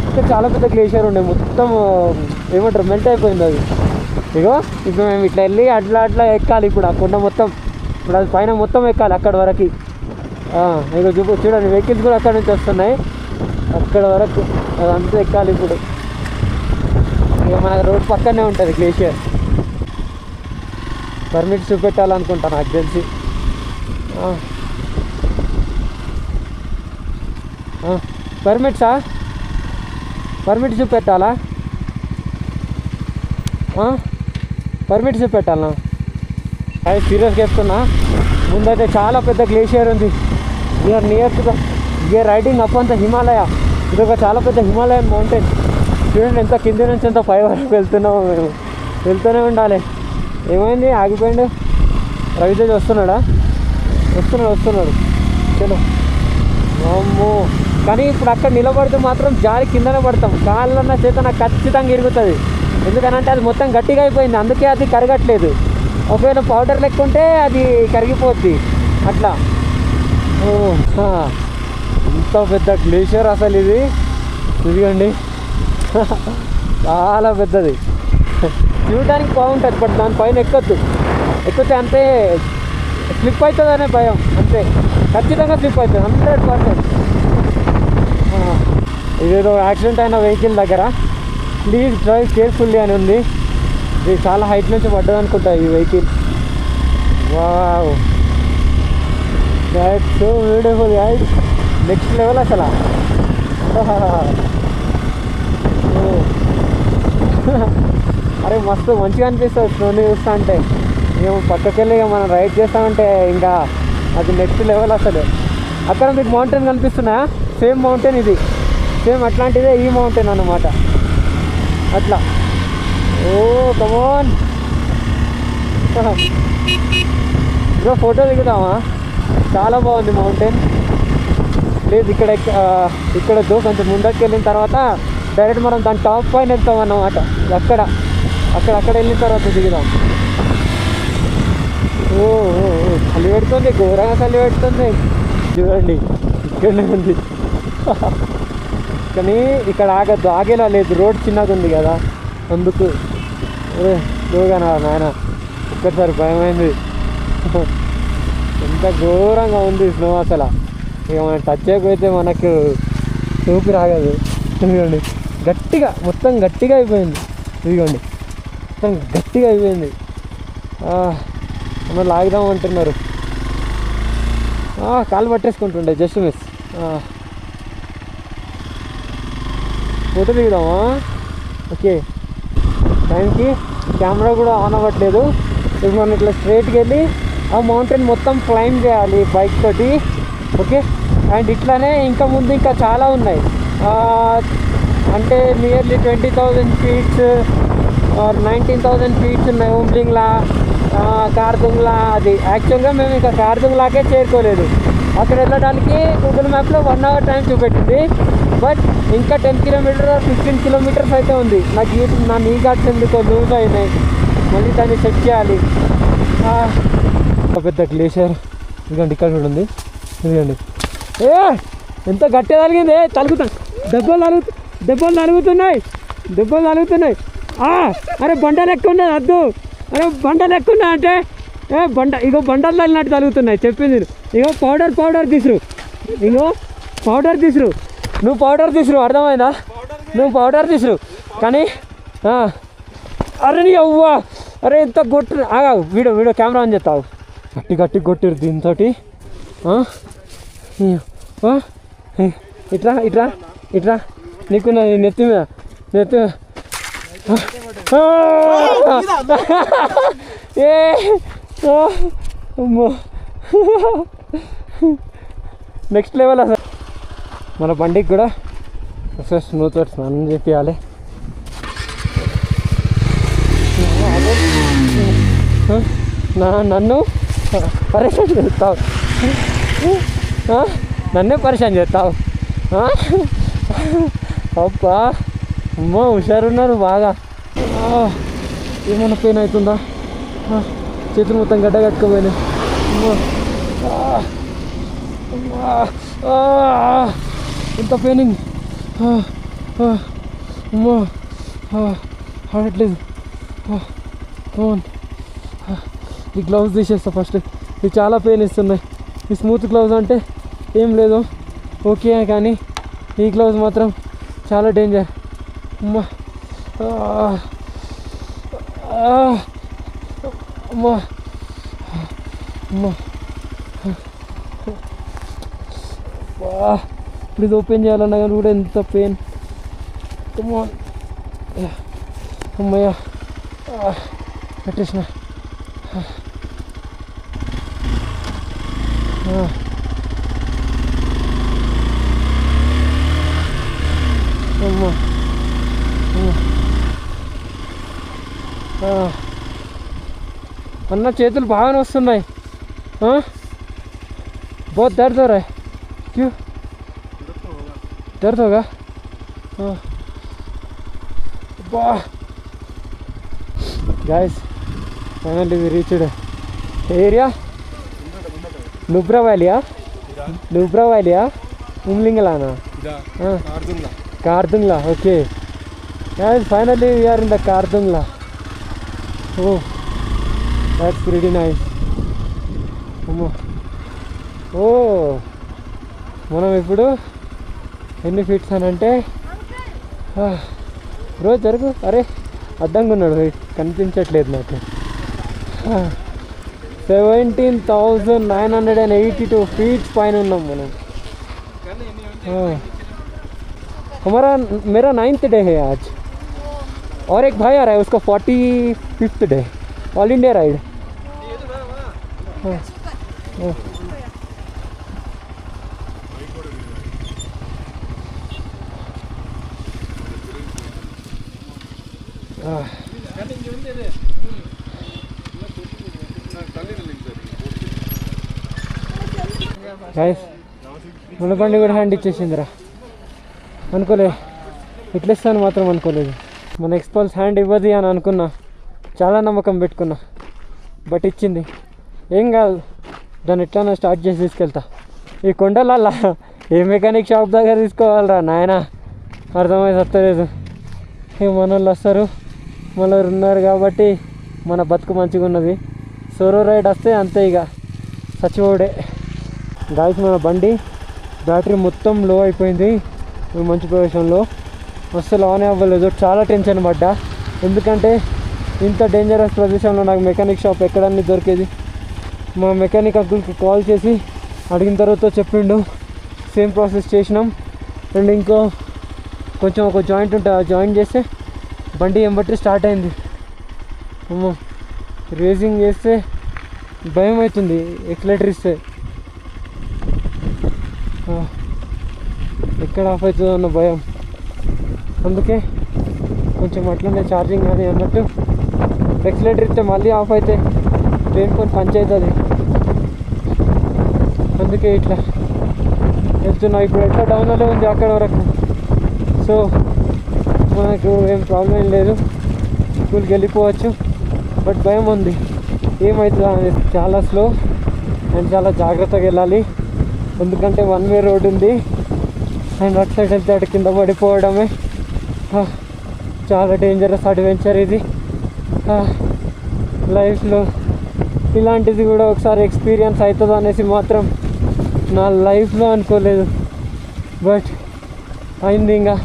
ఇక్కడ చాలా పెద్ద గ్లేషియర్ ఉండే, మొత్తం ఏమంటారు మెల్ట్ అయిపోయింది అది. ఇగో ఇప్పుడు మేము ఇట్లా వెళ్ళి అట్లా ఎక్కాలి ఇప్పుడు ఆ కొండ మొత్తం. ఇప్పుడు అది పైన మొత్తం ఎక్కాలి అక్కడి వరకు. ఇగో చూడండి, వెహికల్స్ కూడా అక్కడ నుంచి వస్తున్నాయి, అక్కడ వరకు అదంతా ఎక్కాలి ఇప్పుడు. ఇక మన రోడ్ పక్కనే ఉంటుంది గ్లేషియర్. పర్మిట్ చూపెట్టాలనుకుంటా నాకు తెలిసి. పర్మిట్ చూపెట్టాలా? పర్మిట్ చూపెట్టాలనా? అది సీరియస్గా చెప్తున్నా. ముందైతే చాలా పెద్ద గ్లేషియర్ ఉంది. We're near to we're riding up అంత హిమాలయ. ఇది ఒక చాలా పెద్ద హిమాలయన్ మౌంటైన్. చూడండి ఎంత కింది నుంచి ఎంత పై వరకు వెళ్తున్నాము మేము. వెళ్తూనే ఉండాలి. ఏమైంది, ఆగిపోయిండు? రవితేజ్ వస్తున్నాడు. చలో. అమ్మో, కానీ ఇప్పుడు అక్కడ నిలబడితే మాత్రం జారి కిందనే పడతాం. కాళ్ళన్న చేత నాకు ఖచ్చితంగా ఇరుగుతుంది. ఎందుకనంటే అది మొత్తం గట్టిగా అయిపోయింది, అందుకే అది కరగట్లేదు. ఒకవేళ పౌడర్ లెక్కుంటే అది కరిగిపోద్ది అట్లా. ఇంత పెద్ద గ్లేషియర్ అసలు ఇది. ఇదిగండి, చాలా పెద్దది. చూడడానికి బాగుంటుంది, బట్ దానిపైన ఎక్కితే అంతే స్లిప్ అవుతుంది అనే భయం. అంతే, ఖచ్చితంగా స్లిప్ అవుతుంది 100%. ఇదేదో యాక్సిడెంట్ అయిన వెహికల్ దగ్గర ప్లీజ్ డ్రైవ్ కేర్ఫుల్లీ అని ఉంది. ఇది చాలా హైట్ నుంచి పడ్డది అనుకుంటా ఈ vehicle. Wow, that's so beautiful guys, next level అసలు. అరే మస్తు మంచిగా అనిపిస్తుంది స్నోని చూస్తా అంటే. మేము పక్కకెళ్ళి ఇక మనం రైడ్ చేస్తామంటే ఇంకా అది నెక్స్ట్ లెవెల్ అసలు. అక్కడ మీకు మౌంటైన్ కనిపిస్తున్నా, సేమ్ మౌంటైన్ ఇది, సేమ్ అట్లాంటిదే ఈ మౌంటైన్ అన్నమాట. అట్లా. ఓ కమోన్ బ్రో, ఫోటో దిగుదామా? చాలా బాగుంది మౌంటైన్. లేదు ఇక్కడ కొంచెం ముందరికి వెళ్ళిన తర్వాత డైరెక్ట్ మనం దాని టాప్ పైన వెళ్తాం అన్నమాట. అక్కడ వెళ్ళిన తర్వాత దిగుదాం. ఓ చలి పెడుతుంది, ఘోరంగా చలి పెడుతుంది. చూడండి ఇక్కడనే ఉంది. కానీ ఇక్కడ ఆగద్దు, ఆగేలా లేదు, రోడ్ చిన్నగా ఉంది కదా అందుకు. స్లోగా నాయన, ఒక్కసారి భయమైంది. ఎంత ఘోరంగా ఉంది స్నో అసలు. ఇక మనం టచ్ చేయకపోతే మనకు ఊపిరి ఆగదు. ఇదిగోండి మొత్తం గట్టిగా అయిపోయింది. ఇదిగోండి మొత్తం గట్టిగా అయిపోయింది. మనం లాగుదాం అంటున్నారు. కాలు పట్టేసుకుంటుండే, జస్ట్ మిస్. ఫోటో దిగుదామా? ఓకే, టైంకి కెమెరా కూడా ఆన్ అవ్వట్లేదు. ఇప్పుడు మనం ఇట్లా స్ట్రైట్కి వెళ్ళి ఆ మౌంటైన్ మొత్తం క్లైంబ్ చేయాలి బైక్ తోటి. ఓకే, అండ్ ఇట్లానే ఇంకా ముందు ఇంకా చాలా ఉన్నాయి. అంటే నియర్లీ 20,000 ఫీట్స్ ఆర్ 19,000 ఫీట్స్ ఉన్నాయి. ఓంబ్లింగ్లా, కార్దుంగ్లా. అది యాక్చువల్గా మేము ఇంకా కార్దుంగ్లాకే చేరుకోలేదు. అక్కడ వెళ్ళడానికి గూగుల్ మ్యాప్లో 1 hour టైం చూపెట్టింది. బట్ ఇంకా 10 kilometers or 15 kilometers అయితే ఉంది. నా నీ ఘాట్స్ ఎందుకో లూజ్ అయినాయి, మళ్ళీ దాన్ని చెక్ చేయాలి. పెద్ద గ్లేషియర్ ఇదిగోండి ఇక్కడ కూడా ఉంది. ఇదిగండి. ఎంత గట్టిగా తగిలింది, తలుగుతాను. దెబ్బలు తలుగుతున్నాయి. అరే బండ లెక్క ఉన్నది వద్దు. అరే బండ లెక్క ఉన్నా అంటే ఇగో బండలు తగిలినట్టు తలుగుతున్నాయి. చెప్పింది ఇగో పౌడర్ తీసురు. నువ్వు పౌడర్ తీసురు, అర్థమైందా? నువ్వు పౌడర్ తీసురు కానీ అరే నీ అవ్వా. అరే ఎంత కొట్టు. వీడియో కెమెరా ఆన్ చేస్తావు. గట్టి కొట్టిరు దీంతో. ఇట్లా నీకు నెత్తి మీద అమ్మో నెక్స్ట్ లెవెల్ అసలు. మన బండికి కూడా ఒకసారి స్మూత్ స్నానం చేయాలి. నన్ను పరేషాన్ చేస్తావు, నన్నే పరేషాన్ చేస్తావు. అబ్బా అమ్మో హుషారున్నారు బాగా. ఏమైనా పెయిన్ అవుతుందా? చేతులు మొత్తం గడ్డ కట్టుకోపోయినాయి. ఎంత పెయినింగ్. అమ్మో ఆడట్లేదు. ఈ గ్లౌజ్ తీసేస్తా ఫస్ట్. ఇవి చాలా పెయిన్ ఇస్తున్నాయి. ఈ స్మూత్ గ్లౌజ్ అంటే ఏం లేదు, ఓకే, కానీ ఈ గ్లౌజ్ మాత్రం చాలా డేంజర్. అమ్మా అమ్మా అమ్మా ఇప్పుడు ఇది ఓపెన్ చేయాలన్నా కానీ కూడా ఎంత పెయిన్. అమ్మయ్య పెట్టేసిన. అమ్మా అన్న చేతులు బాగానే వస్తున్నాయి. बहुत दर्द हो रहा है. क्यों दर्द होगा? Guys, finally we reached the area. Nubra Valley, Umlingalana. Kardungla, okay. Guys, finally we are in the Kardungla. Oh, that's pretty nice. మనం ఇప్పుడు ఎన్ని ఫీట్స్ అని అంటే రోజు జరుగు. అరే అడ్డంగా ఉన్నాడు, కనిపించట్లేదు నాకు. 17,982 ఫీట్స్ పైన ఉన్నాం మనం. मेरा 9th डे है आज और एक भाई आ रहा है, उसका 45th day all India ride. Guys మన బండి కూడా హ్యాండ్ ఇచ్చేసిందిరా. అనుకోలే ఇట్లా ఇస్తాను మాత్రం అనుకోలేదు. మన ఎక్స్పల్స్ హ్యాండ్ ఇవ్వదు అని అనుకున్నా, చాలా నమ్మకం పెట్టుకున్నా, బట్ ఇచ్చింది. ఏం కాదు, దాన్ని ఎట్లా స్టార్ట్ చేసి తీసుకెళ్తా. ఈ కొండలల్లా ఏ మెకానిక్ షాప్ దగ్గర తీసుకోవాలరా నాయన, అర్థమైంది వస్తలేదు. ఇక మన వాళ్ళు వస్తారు, మన ఉన్నారు కాబట్టి మన బతుకు మంచిగా ఉన్నది. సోలో రైడ్ వస్తే అంతే, ఇక చచ్చిపోడే. గాయస్ మన బండి బ్యాటరీ మొత్తం లో అయిపోయింది మంచు ప్రదేశంలో. అస్సలు ఆన్ అవ్వలేదు, చాలా టెన్షన్ పడ్డా. ఎందుకంటే ఇంత డేంజరస్ ప్రదేశంలో నాకు మెకానిక్ షాప్ ఎక్కడన్నీ దొరికేది. మా మెకానిక్ అంకుల్కి కాల్ చేసి అడిగిన తర్వాత చెప్పిండు. సేమ్ ప్రాసెస్ చేసినాం. అండ్ ఇంకో కొంచెం ఒక జాయింట్ ఉంటుంది, ఆ జాయింట్ చేస్తే బండి ఎంబట్టి స్టార్ట్ అయింది. అమ్మో రేసింగ్ చేస్తే భయం అవుతుంది, ఎక్సలేటర్ ఇస్తే ఎక్కడ ఆఫ్ అవుతుందో అన్న భయం. అందుకే కొంచెం అట్లనే ఛార్జింగ్ కానీ అన్నట్టు ఎక్సలేటర్ ఇస్తే మళ్ళీ ఆఫ్ అయితే ట్రైన్ కొని పంచ్ అవుతుంది. అందుకే ఇట్లా వెళ్తున్నా. ఇప్పుడు ఎట్లా డౌన్లో ఉంది అక్కడ వరకు, సో మనకు ఏం ప్రాబ్లం ఏం లేదు, స్కూల్కి వెళ్ళిపోవచ్చు. బట్ భయం ఉంది ఏమవుతుందా అనేది. చాలా స్లో అండ్ చాలా జాగ్రత్తగా వెళ్ళాలి. ఎందుకంటే వన్ వే రోడ్ ఉంది అండ్ అటు సైడ్ వెళ్తే అటు కింద పడిపోవడమే చాలా డేంజరస్ అడ్వెంచర్ ఇది. లైఫ్లో ఇలాంటిది కూడా ఒకసారి ఎక్స్పీరియన్స్ అవుతుంది అనేసి మాత్రం నా లైఫ్లో అనుకోలేదు, బట్ అయింది. ఇంకా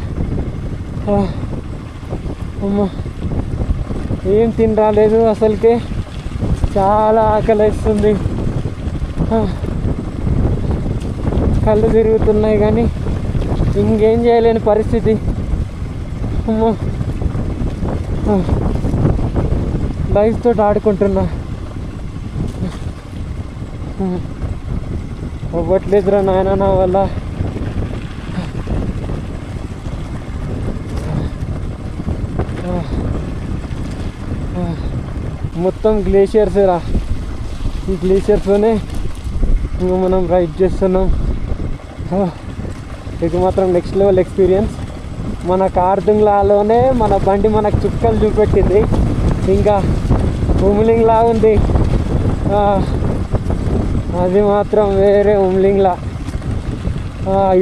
అమ్మ ఏం తిని రాలేదు అసలుకే, చాలా ఆకలి వేస్తుంది, కళ్ళు తిరుగుతున్నాయి, కానీ ఇంకేం చేయలేని పరిస్థితి. అమ్మ లైఫ్ తోటి ఆడుకుంటున్నా, అవ్వట్లేదురా నాయన నా వల్ల. మొత్తం గ్లేషియర్స్ రా, ఈ గ్లేషియర్స్లోనే ఇంకా మనం రైడ్ చేస్తున్నాం. ఇది మాత్రం నెక్స్ట్ లెవెల్ ఎక్స్పీరియన్స్. మన కార్దుంగ్లాలోనే మన బండి మనకు చుక్కలు చూపెట్టింది, ఇంకా ఉమ్లింగ్లా ఉంది. అది మాత్రం వేరే ఉమ్లింగ్లా.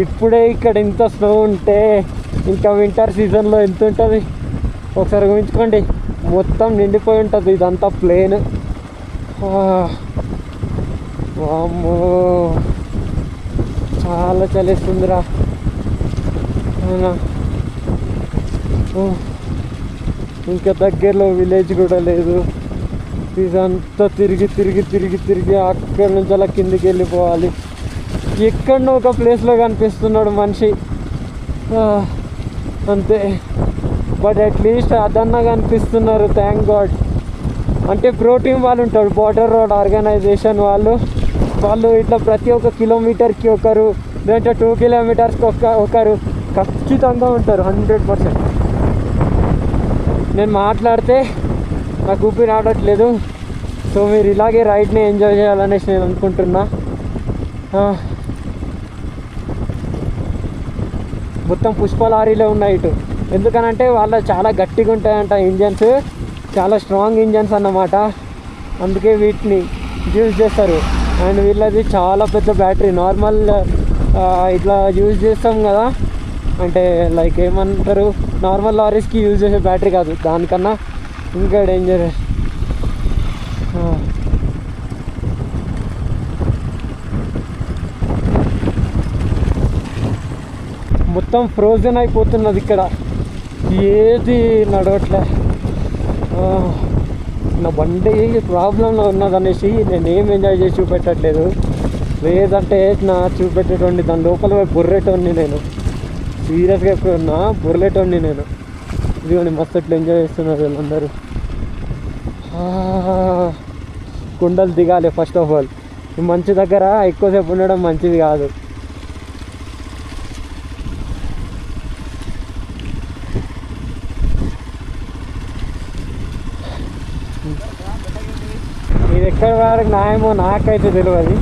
ఇప్పుడే ఇక్కడ ఇంత స్నో ఉంటే ఇంకా వింటర్ సీజన్లో ఎంత ఉంటుంది ఒకసారి ఊహించుకోండి. మొత్తం నిండిపోయి ఉంటుంది ఇదంతా ప్లేన్. వామ్మో చాలా చలిస్తుందిరా. ఇంకా దగ్గరలో విలేజ్ కూడా లేదు. ఇదంతా తిరిగి తిరిగి తిరిగి తిరిగి అక్కడి నుంచి అలా కిందికి వెళ్ళిపోవాలి. ఎక్కడనో ఒక ప్లేస్లో కనిపిస్తున్నాడు మనిషి అంతే, బట్ అట్లీస్ట్ అదన్నా కనిపిస్తున్నారు, థ్యాంక్ గాడ్. అంటే ప్రో టీమ్ వాళ్ళు ఉంటారు, బార్డర్ రోడ్ ఆర్గనైజేషన్ వాళ్ళు ఇట్లా ప్రతి ఒక్క కిలోమీటర్కి ఒకరు, లేదంటే 2 కిలోమీటర్స్కి ఒకరు ఖచ్చితంగా ఉంటారు 100%. నేను మాట్లాడితే నాకు ఊపిరి ఆడట్లేదు, సో మీరు ఇలాగే రైడ్ని ఎంజాయ్ చేయాలనేసి నేను అనుకుంటున్నా. మొత్తం పుష్ప లారీలే ఉన్నాయి ఇటు, ఎందుకనంటే వాళ్ళ చాలా గట్టిగా ఉంటాయంట ఇంజన్స్, చాలా స్ట్రాంగ్ ఇంజన్స్ అన్నమాట, అందుకే వీటిని యూజ్ చేస్తారు. అండ్ వీళ్ళది చాలా పెద్ద బ్యాటరీ, నార్మల్ ఇట్లా యూజ్ చేస్తాం కదా, అంటే లైక్ ఏమంటారు నార్మల్ లారీస్కి యూజ్ చేసే బ్యాటరీ కాదు, దానికన్నా ఇంకా డేంజర్. మొత్తం ఫ్రోజన్ అయిపోతున్నది ఇక్కడ, ఏది నడవట్లే. నా బండి ప్రాబ్లంలో ఉన్నదనేసి నేను ఏం ఎంజాయ్ చేసి చూపెట్టట్లేదు, లేదంటే నా చూపెట్టేటోండి దాని లోపల బుర్రెటోని, నేను సీరియస్గా ఎప్పుడున్నా బుర్రెటోని నేను. ఇదిగోండి మస్తు అట్లా ఎంజాయ్ చేస్తున్నారు వీళ్ళందరూ. కుండలు దిగాలి ఫస్ట్ ఆఫ్ ఆల్, మంచి దగ్గర ఎక్కువసేపు ఉండడం మంచిది కాదు. ఇది ఎక్కడి వరకు న్యాయమో నాకైతే తెలియదు.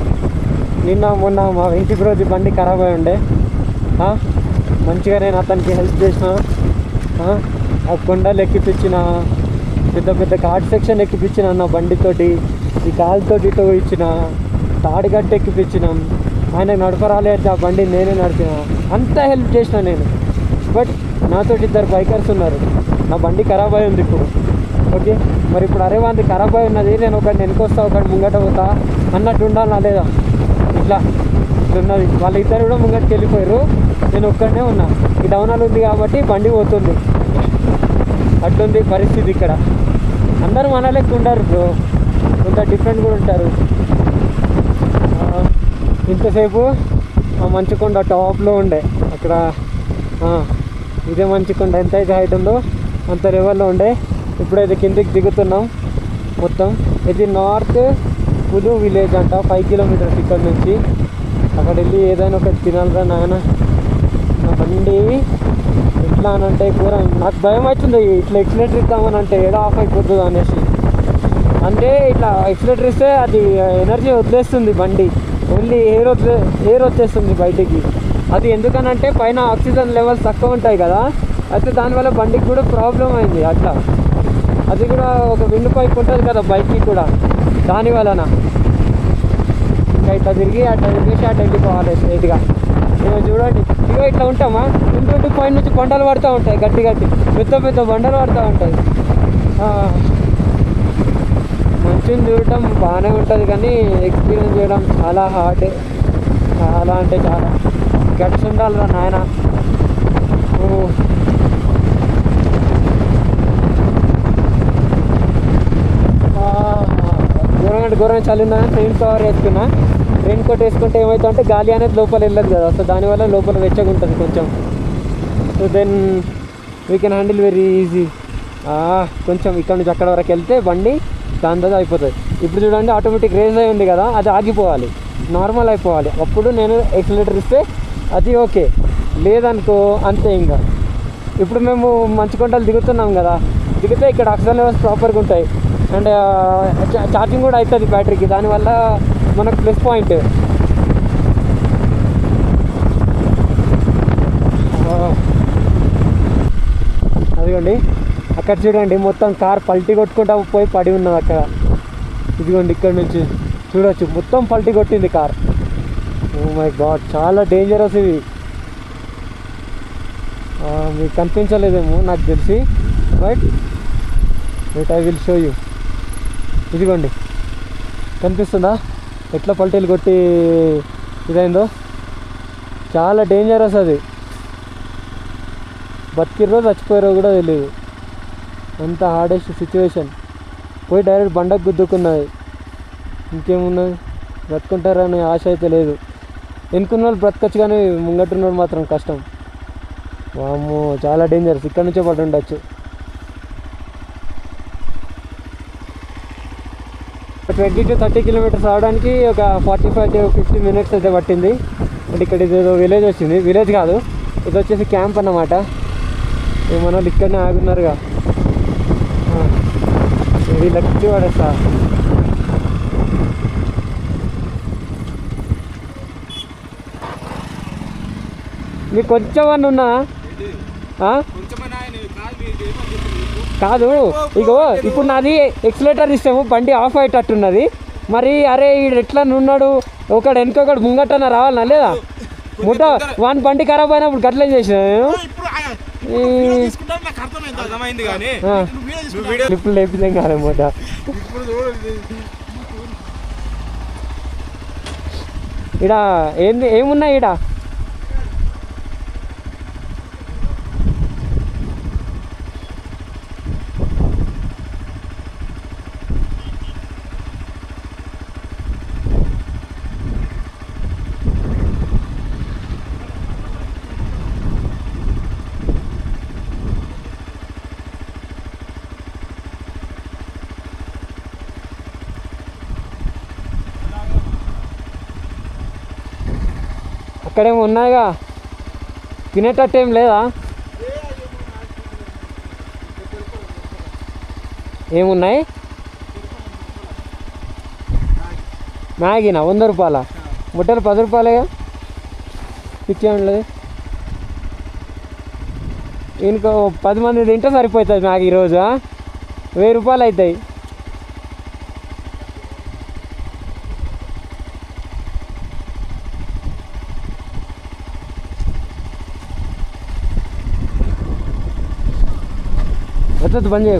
నిన్న మొన్న మా ఇంటి రోజు బండి ఖరాబ్ అయి ఉండే, మంచిగా నేను అతనికి హెల్ప్ చేసిన, ఆ కొండలు ఎక్కిపించిన, పెద్ద పెద్ద ఘాట్ సెక్షన్ ఎక్కిపించిన నా బండితోటి, ఈ కాలుతోటి ఇటు ఇచ్చిన, తాడిగట్టు ఎక్కిపించినాం. ఆయన నడపరాలి అంటే ఆ బండి నేనే నడిపిన, అంతా హెల్ప్ చేసిన నేను. బట్ నాతోటి 2 బైకర్స్ ఉన్నారు, నా బండి ఖరాబ్ అయి ఉంది ఇప్పుడు. ఓకే, మరి ఇప్పుడు అరే వాంది ఖరాబ్ అయి ఉన్నది, నేను ఒకటి వెనుకొస్తా ఒకటి ముంగట పోతా అన్నట్టు ఉండాలా లేదా? ఇట్లా ఉన్నది. వాళ్ళిద్దరు కూడా ముంగటికి వెళ్ళిపోయారు, నేను ఒక్కడనే ఉన్నా. ఈ డౌనాలు ఉంది కాబట్టి బండి పోతుంది, అట్లుంది పరిస్థితి ఇక్కడ. అందరూ మన లెక్క ఉండరు బ్రో, కొంత డిఫరెంట్ కూడా ఉంటారు. ఇంతసేపు ఆ మంచుకొండ టాప్లో ఉండే అక్కడ, ఇదే మంచుకొండ ఎంత అయితే హైట్ ఉందో అంత లెవెల్లో ఉండే. ఇప్పుడైతే కిందికి దిగుతున్నాం. మొత్తం ఇది నార్త్ పులు విలేజ్ అంట, 5 కిలోమీటర్స్ ఇక్కడ నుంచి. అక్కడ వెళ్ళి ఏదైనా ఒకటి తినాలిరా నాయన. నా బండి ఎట్లా అని అంటే కూర, నాకు భయం అవుతుంది ఇట్లా ఎక్సిలేటర్ ఇద్దామని అంటే ఏదో ఆఫ్ అయిపోతుంది అనేసి. అంటే ఇట్లా ఎక్సిలేటర్ ఇస్తే అది ఎనర్జీ వదిలేస్తుంది బండి, ఓన్లీ ఎయిర్ వచ్చేస్తుంది బయటికి. అది ఎందుకనంటే పైన ఆక్సిజన్ లెవెల్స్ తక్కువ ఉంటాయి కదా, అయితే దానివల్ల బండికి కూడా ప్రాబ్లం అయింది అట్లా. అది కూడా ఒక విండ్ పైప్ ఉంటుంది కదా బైక్కి కూడా, దాని వలన. ఇంకా ఇట్లా తిరిగి అట్లా తిరిగేసి అట్లా వెళ్ళిపోవాలి స్ట్రైట్గా. ఇక చూడండి, ఇక ఇట్లా ఉంటామా, ఇంటి పైన నుంచి బండలు పడుతూ ఉంటాయి, గట్టి గట్టి పెద్ద పెద్ద బండలు పడుతూ ఉంటాయి. మంచిని చూడటం బాగానే ఉంటుంది, కానీ ఎక్స్పీరియన్స్ చేయడం చాలా హార్డ్. చాలా అంటే చాలా గట్స్ ఉండాలి రా నాయన. ఘోరంగా చలి ఉందని ట్రైన్ కవర్ వేసుకున్నా. ట్రైన్ కోట్ వేసుకుంటే ఏమవుతుందంటే గాలి అనేది లోపల వెళ్ళదు కదా, సో దానివల్ల లోపల వెచ్చగా ఉంటుంది కొంచెం. So then we can handle very easy. కొంచెం ఇక్కడ నుంచి అక్కడ వరకు వెళ్తే బండి దాని తర్వాత అయిపోతుంది. ఇప్పుడు చూడండి, ఆటోమేటిక్ రేజ్ అయి ఉంది కదా, అది ఆగిపోవాలి, నార్మల్ అయిపోవాలి. అప్పుడు నేను ఎక్సిలేటర్ ఇస్తే అది ఓకే, లేదనుకో అంతే. ఇంకా ఇప్పుడు మేము మంచుకొండలు దిగుతున్నాం కదా, దిగితే ఇక్కడ ఆక్సిజన్ లెవెల్స్ ప్రాపర్గా ఉంటాయి అండ్ ఛార్జింగ్ కూడా అవుతుంది బ్యాటరీకి, దానివల్ల మనకు ప్లస్ పాయింట్. అదిగోండి అక్కడ చూడండి, మొత్తం కార్ పల్టీ కొట్టుకుంటా పోయి పడి ఉన్నది అక్కడ. ఇదిగోండి ఇక్కడ నుంచి చూడొచ్చు, మొత్తం పల్టీ కొట్టింది కార్. ఓ మై గాడ్, చాలా డేంజరస్ ఇవి. మీకు కనిపించలేదేమో నాకు తెలిసి, but I will show you. ఇదిగోండి కనిపిస్తుందా ఎట్లా పల్టీలు కొట్టి ఇదైందో? చాలా డేంజరస్ అది. బతికిర్రో చచ్చిపోయారో కూడా తెలియదు, అంత హార్డెస్ట్ సిచ్యువేషన్. పోయి డైరెక్ట్ బండకు గుద్దుకున్నది. ఇంకేమున్నది, బ్రతుకుంటారని ఆశ అయితే లేదు. వెనుకున్న వాళ్ళు బ్రతకచ్చు, కానీ ముంగట్టున్న వాళ్ళు మాత్రం కష్టం. వామ్మో, చాలా డేంజరస్. ఇక్కడ నుంచే పడి ఉండొచ్చు. 20 to 30 కిలోమీటర్స్ రావడానికి ఒక 45 to 50 minutes అయితే పట్టింది. అంటే ఇక్కడ ఇదేదో విలేజ్ వచ్చింది, విలేజ్ కాదు, ఇది వచ్చేసి క్యాంప్ అన్నమాట. మన వాళ్ళు ఇక్కడనే ఆగున్నారుగా, వీళ్ళకి ఇచ్చి పడేస్తా. మీకు కొంచెం అన్న ఉన్నా కాదు. ఇగో ఇప్పుడు నాది ఎక్సిలేటర్ ఇస్తాము, బండి ఆఫ్ అయ్యేటట్టున్నది. మరి అరే ఈడు ఎట్లా ఉన్నాడు, ఒకడు వెనుకొకడు ముంగట్టన రావాలన్నా లేదా? ముట్ట వాని బండి ఖరాబ్ అయినప్పుడు గట్లే చేసిన నేను. ఇప్పుడు లేపిదేం కాదు మూట. ఈడ ఏంది ఏమున్నాయి ఈడ? అక్కడేమో ఉన్నాయిగా, తినేటట్టు ఏం లేదా? ఏమున్నాయి? మ్యాగీనా? 100 రూపాయల ముట్టలు 10 రూపాయలేగా, ఇచ్చేయండి. ఇంకో 10 మంది తింటే సరిపోతుంది మ్యాగీ. ఈరోజు 1000 రూపాయలు అవుతాయి. వద్దు, బంద్ చేయ,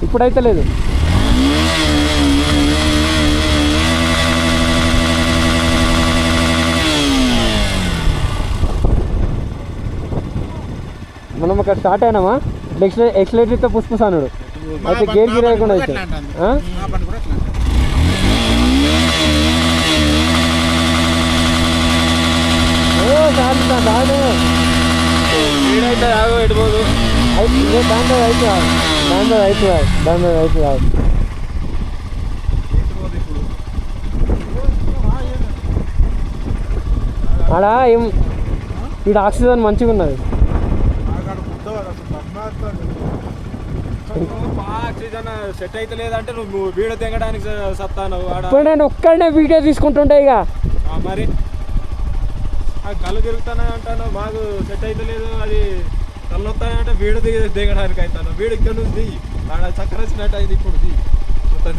ఇప్పుడైతే లేదు. మనం అక్కడ స్టార్ట్ అయినామా, ఎక్స్లేటర్తో పుష్పసానుడు అయితే గేర్ గిర్ వేయకుండా అయితే ఎడిపోదు. దాంట్లో అవుతుంది. ఆడ ఏం ఇక్కడ ఆక్సిజన్ మంచిగా ఉన్నది. సెట్ అయితే లేదంటే నువ్వు వీడియో తెగడానికి సత్తాను. ఇప్పుడు నేను ఒక్కడనే వీడియో తీసుకుంటుంటే ఇక మరి కళ్ళు తిరుగుతానే అంటాను, మాకు సెట్ అయితే లేదు, అది కళ్ళు వస్తాయంటే వీడియో దిగడానికి అవుతాను. వీడియో ఇక్కడ నుంచి దిగి ఆడ చక్కర వచ్చినట్టు అయింది. ఇప్పుడు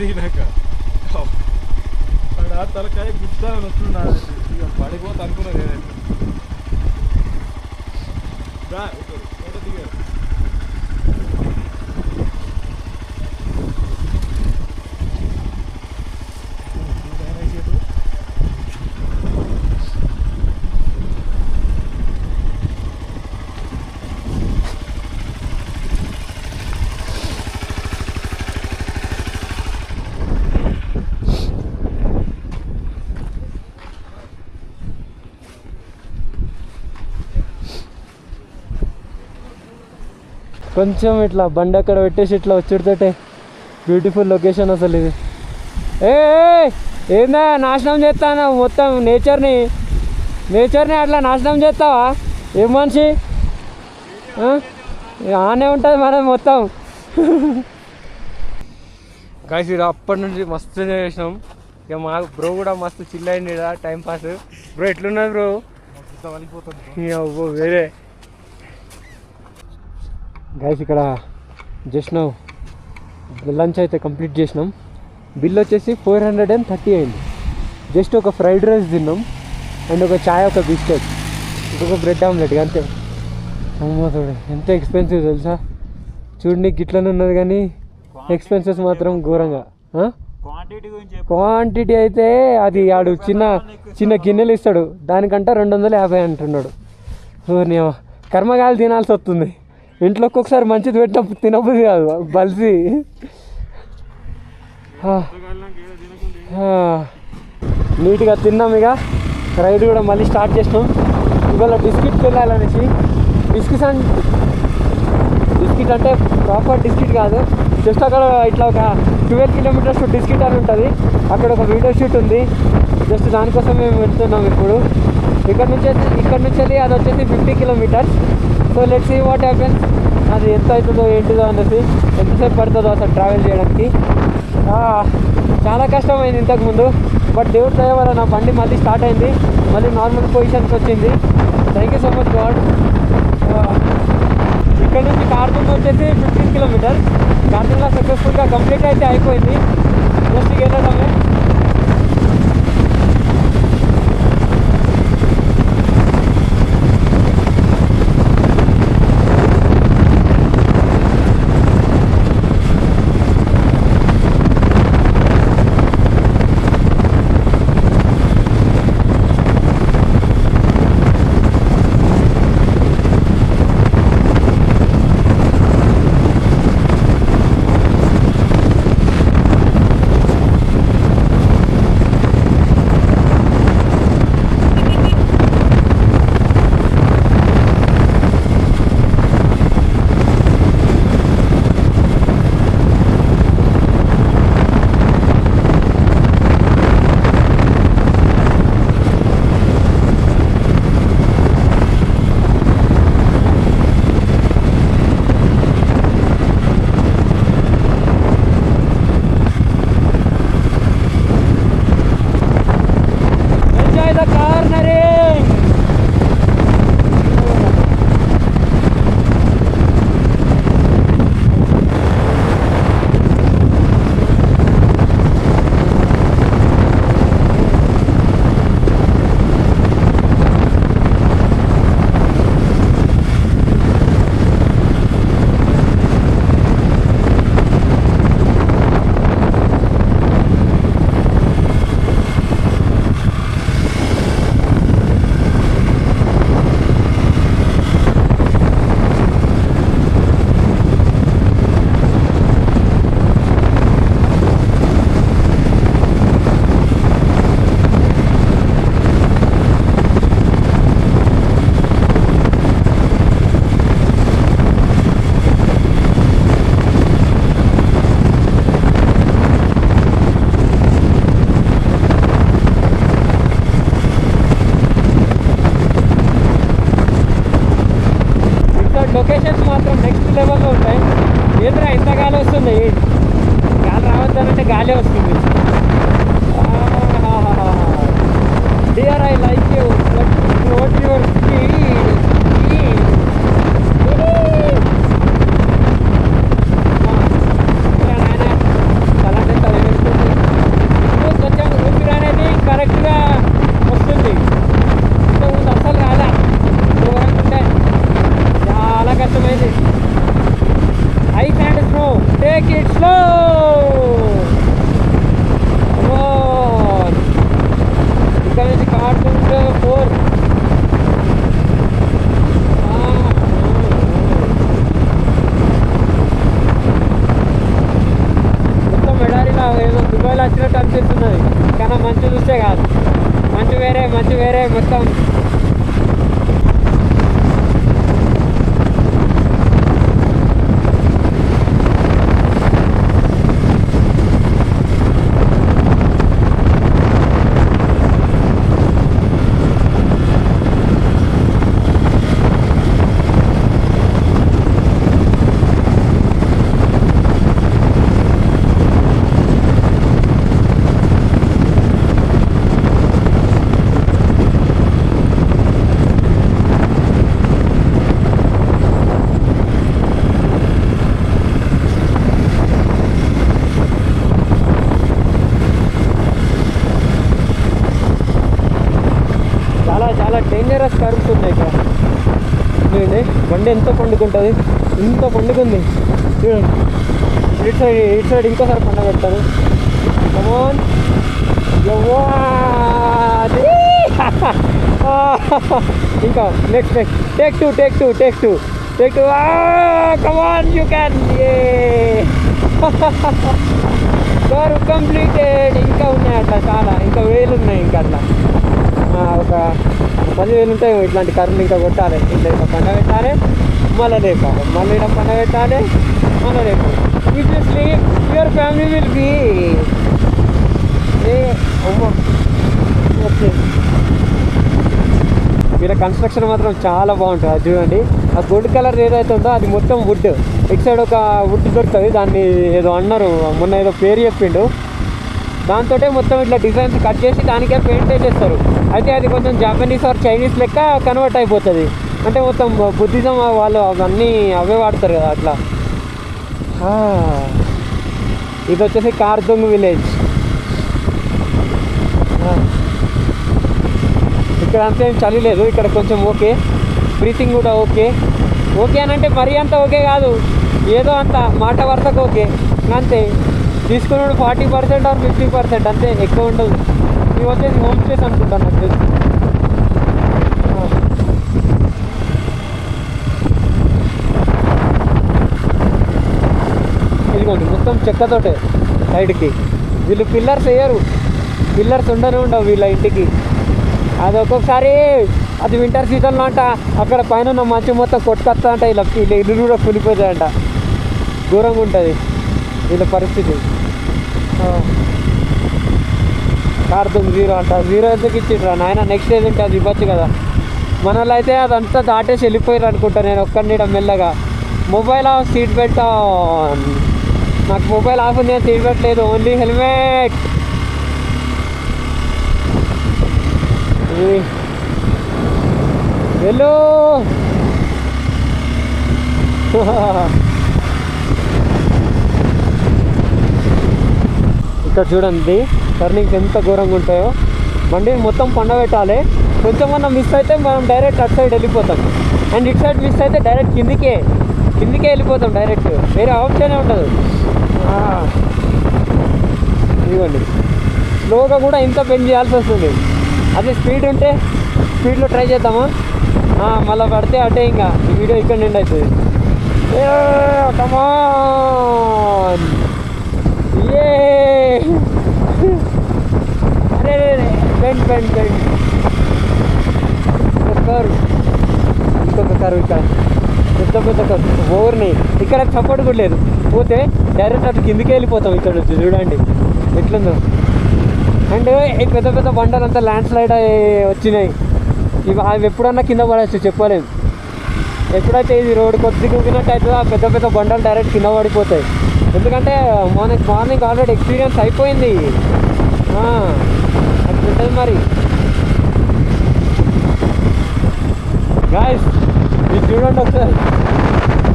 దిగినాక తలకాయ గుద్దాలని వస్తుండ ఇక పడిపోతా అనుకున్నది ఏదైతే ఫోటో దిగారు కొంచెం ఇట్లా బండి అక్కడ పెట్టేసి ఇట్లా వచ్చేటోటే బ్యూటిఫుల్ లొకేషన్ అసలు ఇది. ఏ ఏందా నాశనం చేస్తాను మొత్తం నేచర్ని అట్లా నాశనం చేస్తావా ఏం మనిషి ఆనే ఉంటుంది మనం మొత్తం. గాయస్ ఇక్కడ అప్పటి నుంచి మస్తు ఎంజాయ్ చేసినాం. ఇక మా బ్రో కూడా మస్తు చిల్ అయింది ఇక్కడ టైం పాస్. బ్రో ఎట్లున్నది బ్రో? వేరే గైస్ ఇక్కడ జస్ట్ నౌ లంచ్ అయితే కంప్లీట్ చేసినాం. బిల్ వచ్చేసి 430 అయింది. జస్ట్ ఒక ఫ్రైడ్ రైస్ తిన్నాం అండ్ ఒక చాయ్ ఒక బిస్కెట్ ఇంకొక బ్రెడ్ ఆమ్లెట్ అంతే. అమ్మ చూడ ఎంత ఎక్స్పెన్సివ్ తెలుసా. చూడండి గిట్లనే ఉన్నది కానీ ఎక్స్పెన్సెస్ మాత్రం ఘోరంగా. క్వాంటిటీ అయితే అది ఆడు చిన్న గిన్నెలు ఇస్తాడు దానికంటే 250 అంటున్నాడు. కర్మగాయలు తినాల్సి వస్తుంది. ఇంట్లో ఒక్కొక్కసారి మంచిది పెట్టినప్పుడు తినబుద్ధి కాదు బలిసి. నీట్గా తిన్నాం. ఇక రైడ్ కూడా మళ్ళీ స్టార్ట్ చేసినాం. ఇవాళ బిస్కెట్కి వెళ్ళాలనేసి బిస్కెట్ అంటే ప్రాపర్ బిస్కెట్ కాదు, జస్ట్ అక్కడ ఇట్లా ఒక 12 కిలోమీటర్స్ బిస్కెట్ అని ఉంటుంది. అక్కడ ఒక వీడియో షూట్ ఉంది. జస్ట్ దానికోసం మేము వెళ్తున్నాం ఇప్పుడు. ఇక్కడ నుంచి అది వచ్చేసి 50 kilometres. So let's see what happens. అది ఎంత అవుతుందో ఏంటిదో అనేసి, ఎంతసేపు పడుతుందో అసలు ట్రావెల్ చేయడానికి. చాలా కష్టమైంది ఇంతకుముందు, బట్ దేవుడి దయ వల్ల నా బండి మళ్ళీ స్టార్ట్ అయింది, మళ్ళీ నార్మల్ పొజిషన్కి వచ్చింది. Thank you so much God. ఇక్కడ నుంచి కార్తూమ్ వచ్చేసి 15 కిలోమీటర్స్. కార్తూమ్లో సక్సెస్ఫుల్గా కంప్లీట్ అయితే అయిపోయింది. జస్ట్ వెళ్ళడమే. లొకేషన్స్ మాత్రం నెక్స్ట్ లెవెల్లో ఉంటాయి. ఏంద్రా ఇంత గాలి వస్తుంది, గాలి రావద్దనంటే గాలి వస్తుంది. Dear I like you what your కొంచెం ఊపిరి అనేది చాలా డేంజరస్ కర్వ్స్ ఉన్నాయి ఇక్కడ. చూడండి బండి ఎంత పండుకుంటుంది, ఇంత పండుకుంది చూడండి. ఇటు సైడ్ ఇంకోసారి పండుగ పెడతాను. కమాన్ ఇంకా next take two come on you can. Curve completed. ఇంకా ఉన్నాయి అట్లా చాలా, ఇంకా వేలు ఉన్నాయి. ఇంకా అట్లా ఒక 10,000 ఉంటాయి ఇట్లాంటి కర్రలు. ఇంకా కొట్టాలి, ఇట్లా ఇట్లా పండ పెట్టాలి, మళ్ళీ లేపాలి, మళ్ళీ ఇలా పండ పెట్టాలి, మళ్ళీ లేపాలి. If you sleep your family will be okay. వీళ్ళ కన్స్ట్రక్షన్ మాత్రం చాలా బాగుంటుంది. అది చూడండి, ఆ గోల్డ్ కలర్ ఏదైతే ఉందో అది మొత్తం వుడ్. ఇటు సైడ్ ఒక వుడ్ దొరుకుతుంది, దాన్ని ఏదో అన్నారు మొన్న, ఏదో పేరు చెప్పిండు. దాంతో మొత్తం ఇట్లా డిజైన్స్ కట్ చేసి దానికే పెయింట్ వేసేస్తారు. అయితే అది కొంచెం జాపనీస్ ఆర్ చైనీస్ లెక్క కన్వర్ట్ అయిపోతుంది. అంటే మొత్తం బుద్ధిజం వాళ్ళు అవన్నీ అవే వాడతారు కదా అట్లా. ఇది వచ్చేసి కార్దొంగ్ విలేజ్. ఇక్కడ అంతే చలి లేదు, ఇక్కడ కొంచెం ఓకే. బ్రీతింగ్ కూడా ఓకే అని అంటే మరీ అంత ఓకే కాదు, ఏదో అంత మాట వరుసకు ఓకే అంతే. తీసుకున్నాడు 40% ఆర్ 50% అంతే, ఎక్కువ ఉండదు. ఇవి వచ్చేసి హోమ్ స్టేస్ అనుకుంటాను నాకు తెలిసి. ఇదిగోండి మొత్తం చెక్కతోటే సైడ్కి. వీళ్ళు పిల్లర్స్ వేయరు, పిల్లర్స్ ఉండవు వీళ్ళ ఇంటికి. అది ఒక్కొక్కసారి అది వింటర్ సీజన్లో అంట అక్కడ పైన ఉన్న మంచు మొత్తం కొట్టుకొస్తా అంట, ఇలా ఇల్లు కూడా కూలిపోతాయంట. దూరంగా ఉంటుంది వీళ్ళ పరిస్థితి. కార్దొంగ్ 0 అంట. 0 ఎందుకు ఇచ్చిండ్రా నాయన, నెక్స్ట్ ఏది ఉంటే అది ఇవ్వచ్చు కదా. మన వాళ్ళు అయితే అదంతా దాటేసి వెళ్ళిపోయారు అనుకుంటా. నేను ఒక్కడిని మెల్లగా mobile off, seat belt on. నాకు మొబైల్ ఆఫ్ ఉంది, సీట్ బెల్ట్ లేదు, ఓన్లీ హెల్మెట్. వెళ్ళు ఇక్కడ చూడండి టర్నింగ్స్ ఎంత ఘోరంగా ఉంటాయో. బండి మొత్తం పండబెట్టాలి. కొంచెం మనం మిస్ అయితే మనం డైరెక్ట్ అటు సైడ్ వెళ్ళిపోతాం. అండ్ ఇటు సైడ్ మిస్ అయితే డైరెక్ట్ కిందికే వెళ్ళిపోతాం డైరెక్ట్, వేరే ఆప్షనే ఉండదు. ఇదిగోండి స్లోగా కూడా ఇంత పెన్ చేయాల్సి వస్తుంది. అదే స్పీడ్ ఉంటే స్పీడ్లో ట్రై చేద్దామా, మళ్ళీ పడితే అటే ఇంకా ఈ వీడియో ఇక్కడ నిండి అవుతుంది. కమాన్ అరే బెండ్ కర్వ్. ఇంకొక కర్వ్ ఇక్కడ పెద్ద కర్వ్ ఓవర్ని. ఇక్కడ సపోర్ట్ కూడా లేదు, పోతే డైరెక్ట్ అటు కిందికి వెళ్ళిపోతాం. ఇక్కడ నుంచి చూడండి ఎట్లుందో. అండ్ ఈ పెద్ద బండలంతా ల్యాండ్ స్లైడ్ వచ్చినాయి. అవి ఎప్పుడన్నా కింద పడవచ్చు చెప్పలేము. ఎప్పుడైతే ఇది రోడ్డు కొద్దిగా ఊగినట్టు అవుతుందో ఆ పెద్ద బండలు డైరెక్ట్ కింద పడిపోతాయి. ఎందుకంటే మార్నింగ్ ఆల్రెడీ ఎక్స్పీరియన్స్ అయిపోయింది. అట్లుంటుంది మరి. గాయ్స్ ఇది చూడండి ఒకసారి,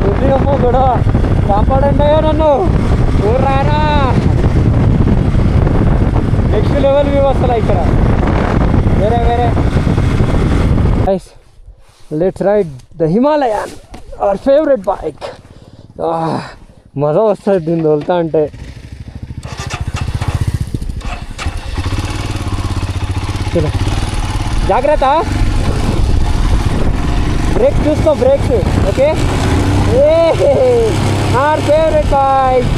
కొద్దిగా కూడా కాపాడండి అయ్యో నన్ను, రారా. నెక్స్ట్ లెవెల్ వ్యూ వస్తాయి ఇక్కడ, వేరే. Guys, let's ride the Himalayan, our favorite bike. మజా వస్తుంది దీన్ని వెళ్తా అంటే. జాగ్రత్త, బ్రేక్ చూసుకో, brakes okay. our favorite bike.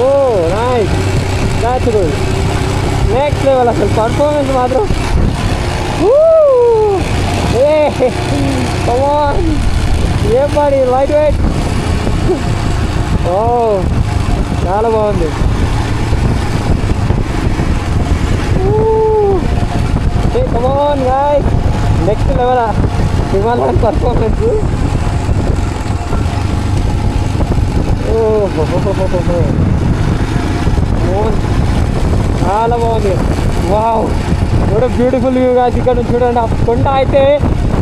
Oh, nice. That's good. Next level అసలు పర్ఫార్మెన్స్ మాత్రం. ఏం పాడి లైట్ వెయిట్. చాలా బాగుంది. Come on guys, next level Himalayan performance. చాలా బాగుంది. వావ్, కూడా బ్యూటిఫుల్ వ్యూ కాదు. ఇక్కడ నుంచి చూడండి, ఆ కొండ అయితే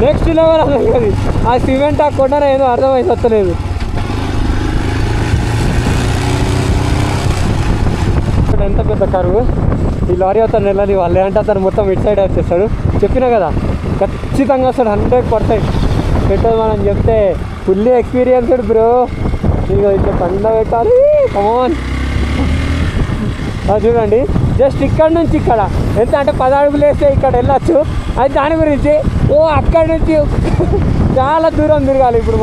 నెక్స్ట్ లెవెల్ అసలు. అది ఆ సిమెంట్ ఆ కొండ ఏదో అర్థమైతే వస్తలేదు. ఇక్కడ ఎంత పెద్ద కరువు. ఈ లారీ అతను వెళ్ళని వాళ్ళు అంటే అతను మొత్తం ఇటు సైడ్ వచ్చేస్తాడు. చెప్పినా కదా ఖచ్చితంగా వస్తాడు 100%. పెట్టదు మనం చెప్తే ఫుల్లీ ఎక్స్పీరియన్స్డ్ బ్రో. ఇక ఇట్లా పండ పెట్టాలి. కమాన్ చూడండి, జస్ట్ ఇక్కడ నుంచి ఇక్కడ ఎంత అంటే 10 అడుగులు వేస్తే ఇక్కడ వెళ్ళచ్చు. అది దాని గురించి అక్కడి నుంచి చాలా దూరం తిరగాలి. ఇప్పుడు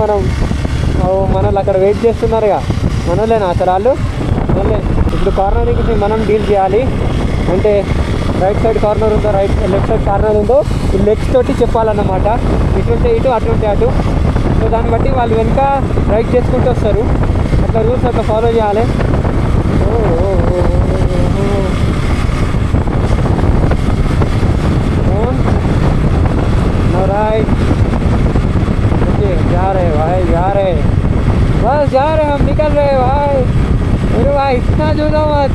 మనల్ని అక్కడ వెయిట్ చేస్తున్నారుగా, మనలేనా అసలు వాళ్ళు మనలే. ఇప్పుడు కార్నరింగ్కి మనం డీల్ చేయాలి. అంటే రైట్ సైడ్ కార్నర్ ఉందో, లెఫ్ట్ సైడ్ కార్నర్ ఉందో, ఈ లెగ్స్ తోటి చెప్పాలన్నమాట. ఇటుంటే ఇటు, అటుంటే అటు. సో దాన్ని బట్టి వాళ్ళు వెనుక రైట్ చేసుకుంటూ వస్తారు. అట్లా రూల్స్ అట్లా ఫాలో చేయాలి. राइट जा रहे भाई, जा रहे बस, जा रहे हम, निकल रहे भाई. अरे भाई इतना जोदा मत.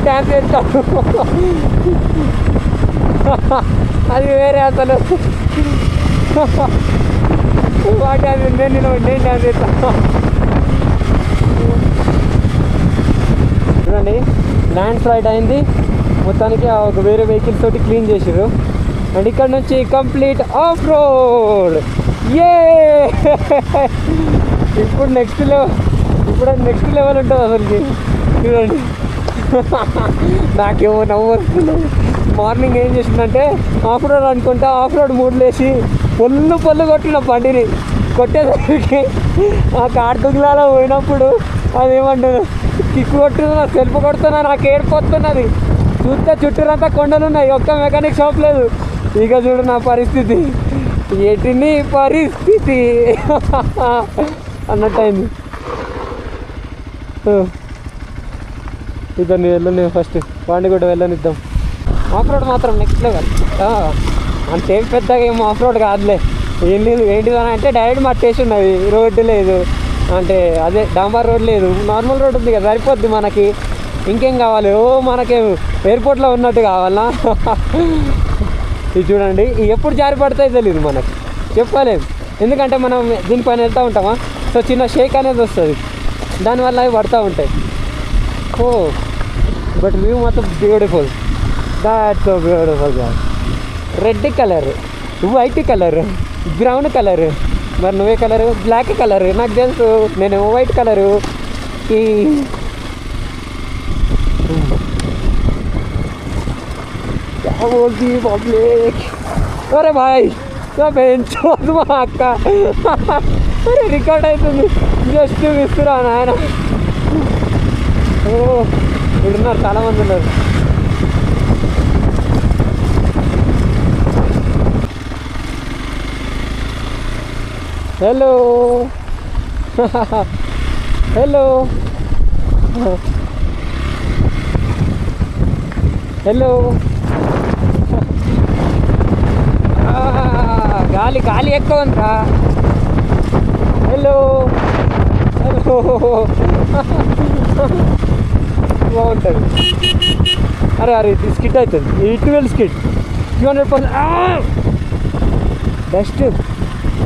డ్యాన్స్ చేస్తాను అది వేరే అసలు. నేను డ్యాన్స్ చేస్తాను. చూడండి, ల్యాండ్ స్లైడ్ అయింది మొత్తానికి. ఒక వేరే వెహికల్ తోటి క్లీన్ చేసారు. అండ్ ఇక్కడ నుంచి కంప్లీట్ ఆఫ్ రోడ్. ఇప్పుడు నెక్స్ట్ లెవెల్ ఉంటుంది అసలుకి. చూడండి, నాకేమో నవ్వు వస్తుంది. మార్నింగ్ ఏం చేసిందంటే ఆఫ్ రోడ్ అనుకుంటా ఆఫ్ రోడ్ మూడ్లు వేసి పొల్లు కొట్టిన బండిని. కొట్టేసరికి ఆ కార్తుగులాలో పోయినప్పుడు అదేమంటుంది, కిక్కు కొట్టున్నా, సెల్ఫ్ కొడుతున్నా, నాకు ఏడిపోతున్నది. చూస్తే చుట్టూరంతా కొండలు ఉన్నాయి, ఒక్క మెకానిక్ షాప్ లేదు. ఇక చూడు నా పరిస్థితి, ఎటిని పరిస్థితి అన్నట్టయింది. ఇద్దరిని వెళ్ళని ఫస్ట్ వాడిని కూడా వెళ్ళనిద్దాం. ఆఫ్ రోడ్ మాత్రం నెక్స్ట్ లెవెల్. అంతే పెద్దగా ఏమో ఆఫ్ రోడ్ కాదులే. ఏంటిదని అంటే డైరెక్ట్ మట్టేసి ఉన్నది, రోడ్డు లేదు. అంటే అదే డాంబర్ రోడ్ లేదు, నార్మల్ రోడ్ ఉంది కదా, సరిపోద్ది మనకి. ఇంకేం కావాలి? మనకి ఎయిర్పోర్ట్లో ఉన్నట్టు కావాలా? ఇది చూడండి, ఎప్పుడు జారి పడతాయి తెలియదు మనకి, చెప్పలేము. ఎందుకంటే మనం దీనిపైన వెళ్తూ ఉంటామా, సో చిన్న షేక్ అనేది వస్తుంది, దానివల్ల అవి పడుతూ ఉంటాయి. బట్ వ్యూ మాత్రం beautiful. That's so beautiful. Red colour, white colour, brown colour. మరి నువ్వే కలరు? Black colour. నాకు తెలుసు, నేను వైట్ కలరు. పబ్లిక్ అరే భాయ్ పెంచోదు మా అక్క. అరే రికార్డ్ అవుతుంది, జస్ట్ ఇస్తురా నాయన. ఇక్కడున్నారు, చాలామంది ఉన్నారు. Hello hello hello. గాలి ఎక్కువ ఉందా? Hello hello. బాగుంటుంది. అరే ఇది స్కిట్ అవుతుంది, ఈ 12 స్కిట్ 200%. డస్ట్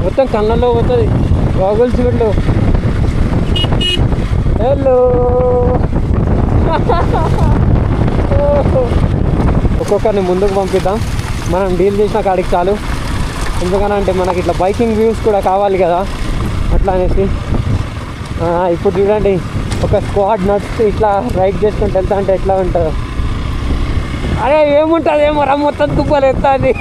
మొత్తం కళ్ళల్లో పోతుంది, గాగుల్స్ వీళ్ళు. హలో. ఒక్కొక్కరిని ముందుకు పంపిద్దాం, మనం డీల్ చేసిన కాడికి చాలు. ఎందుకనంటే మనకి ఇట్లా బైకింగ్ వ్యూస్ కూడా కావాలి కదా, అట్లా అనేసి. ఇప్పుడు చూడండి, ఒక స్క్వాడ్ నడుస్తూ ఇట్లా రైడ్ చేసుకుంటూ వెళ్తా అంటే ఎట్లా ఉంటుందో. అరే ఏముంటుంది ఏమో రా, మొత్తం తుప్పలు ఎత్తాది.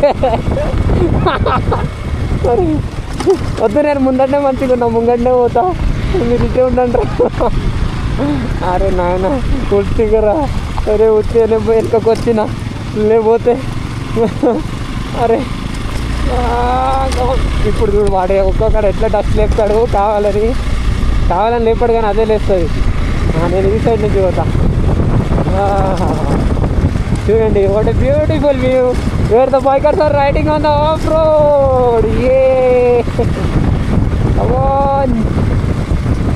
వద్దు, నేను ముందంటే మంచిగా ఉన్నా, ముంగంటే పోతా, మీరు ఇటే ఉండండి. అరే నాయన ఉట్టిగరా, అరే ఉట్టిగానే వెనుకకు వచ్చిన లేకపోతే. అరే ఇప్పుడు చూడు, వాడే ఒక్కొక్కడు ఎట్లా డస్ట్ లేపుతాడు, కావాలని లేపాడు, కానీ అదే లేస్తుంది. నేను ఈ సైడ్ నుంచి పోతా. చూడండి, what a beautiful view where the bikers are riding on the off road.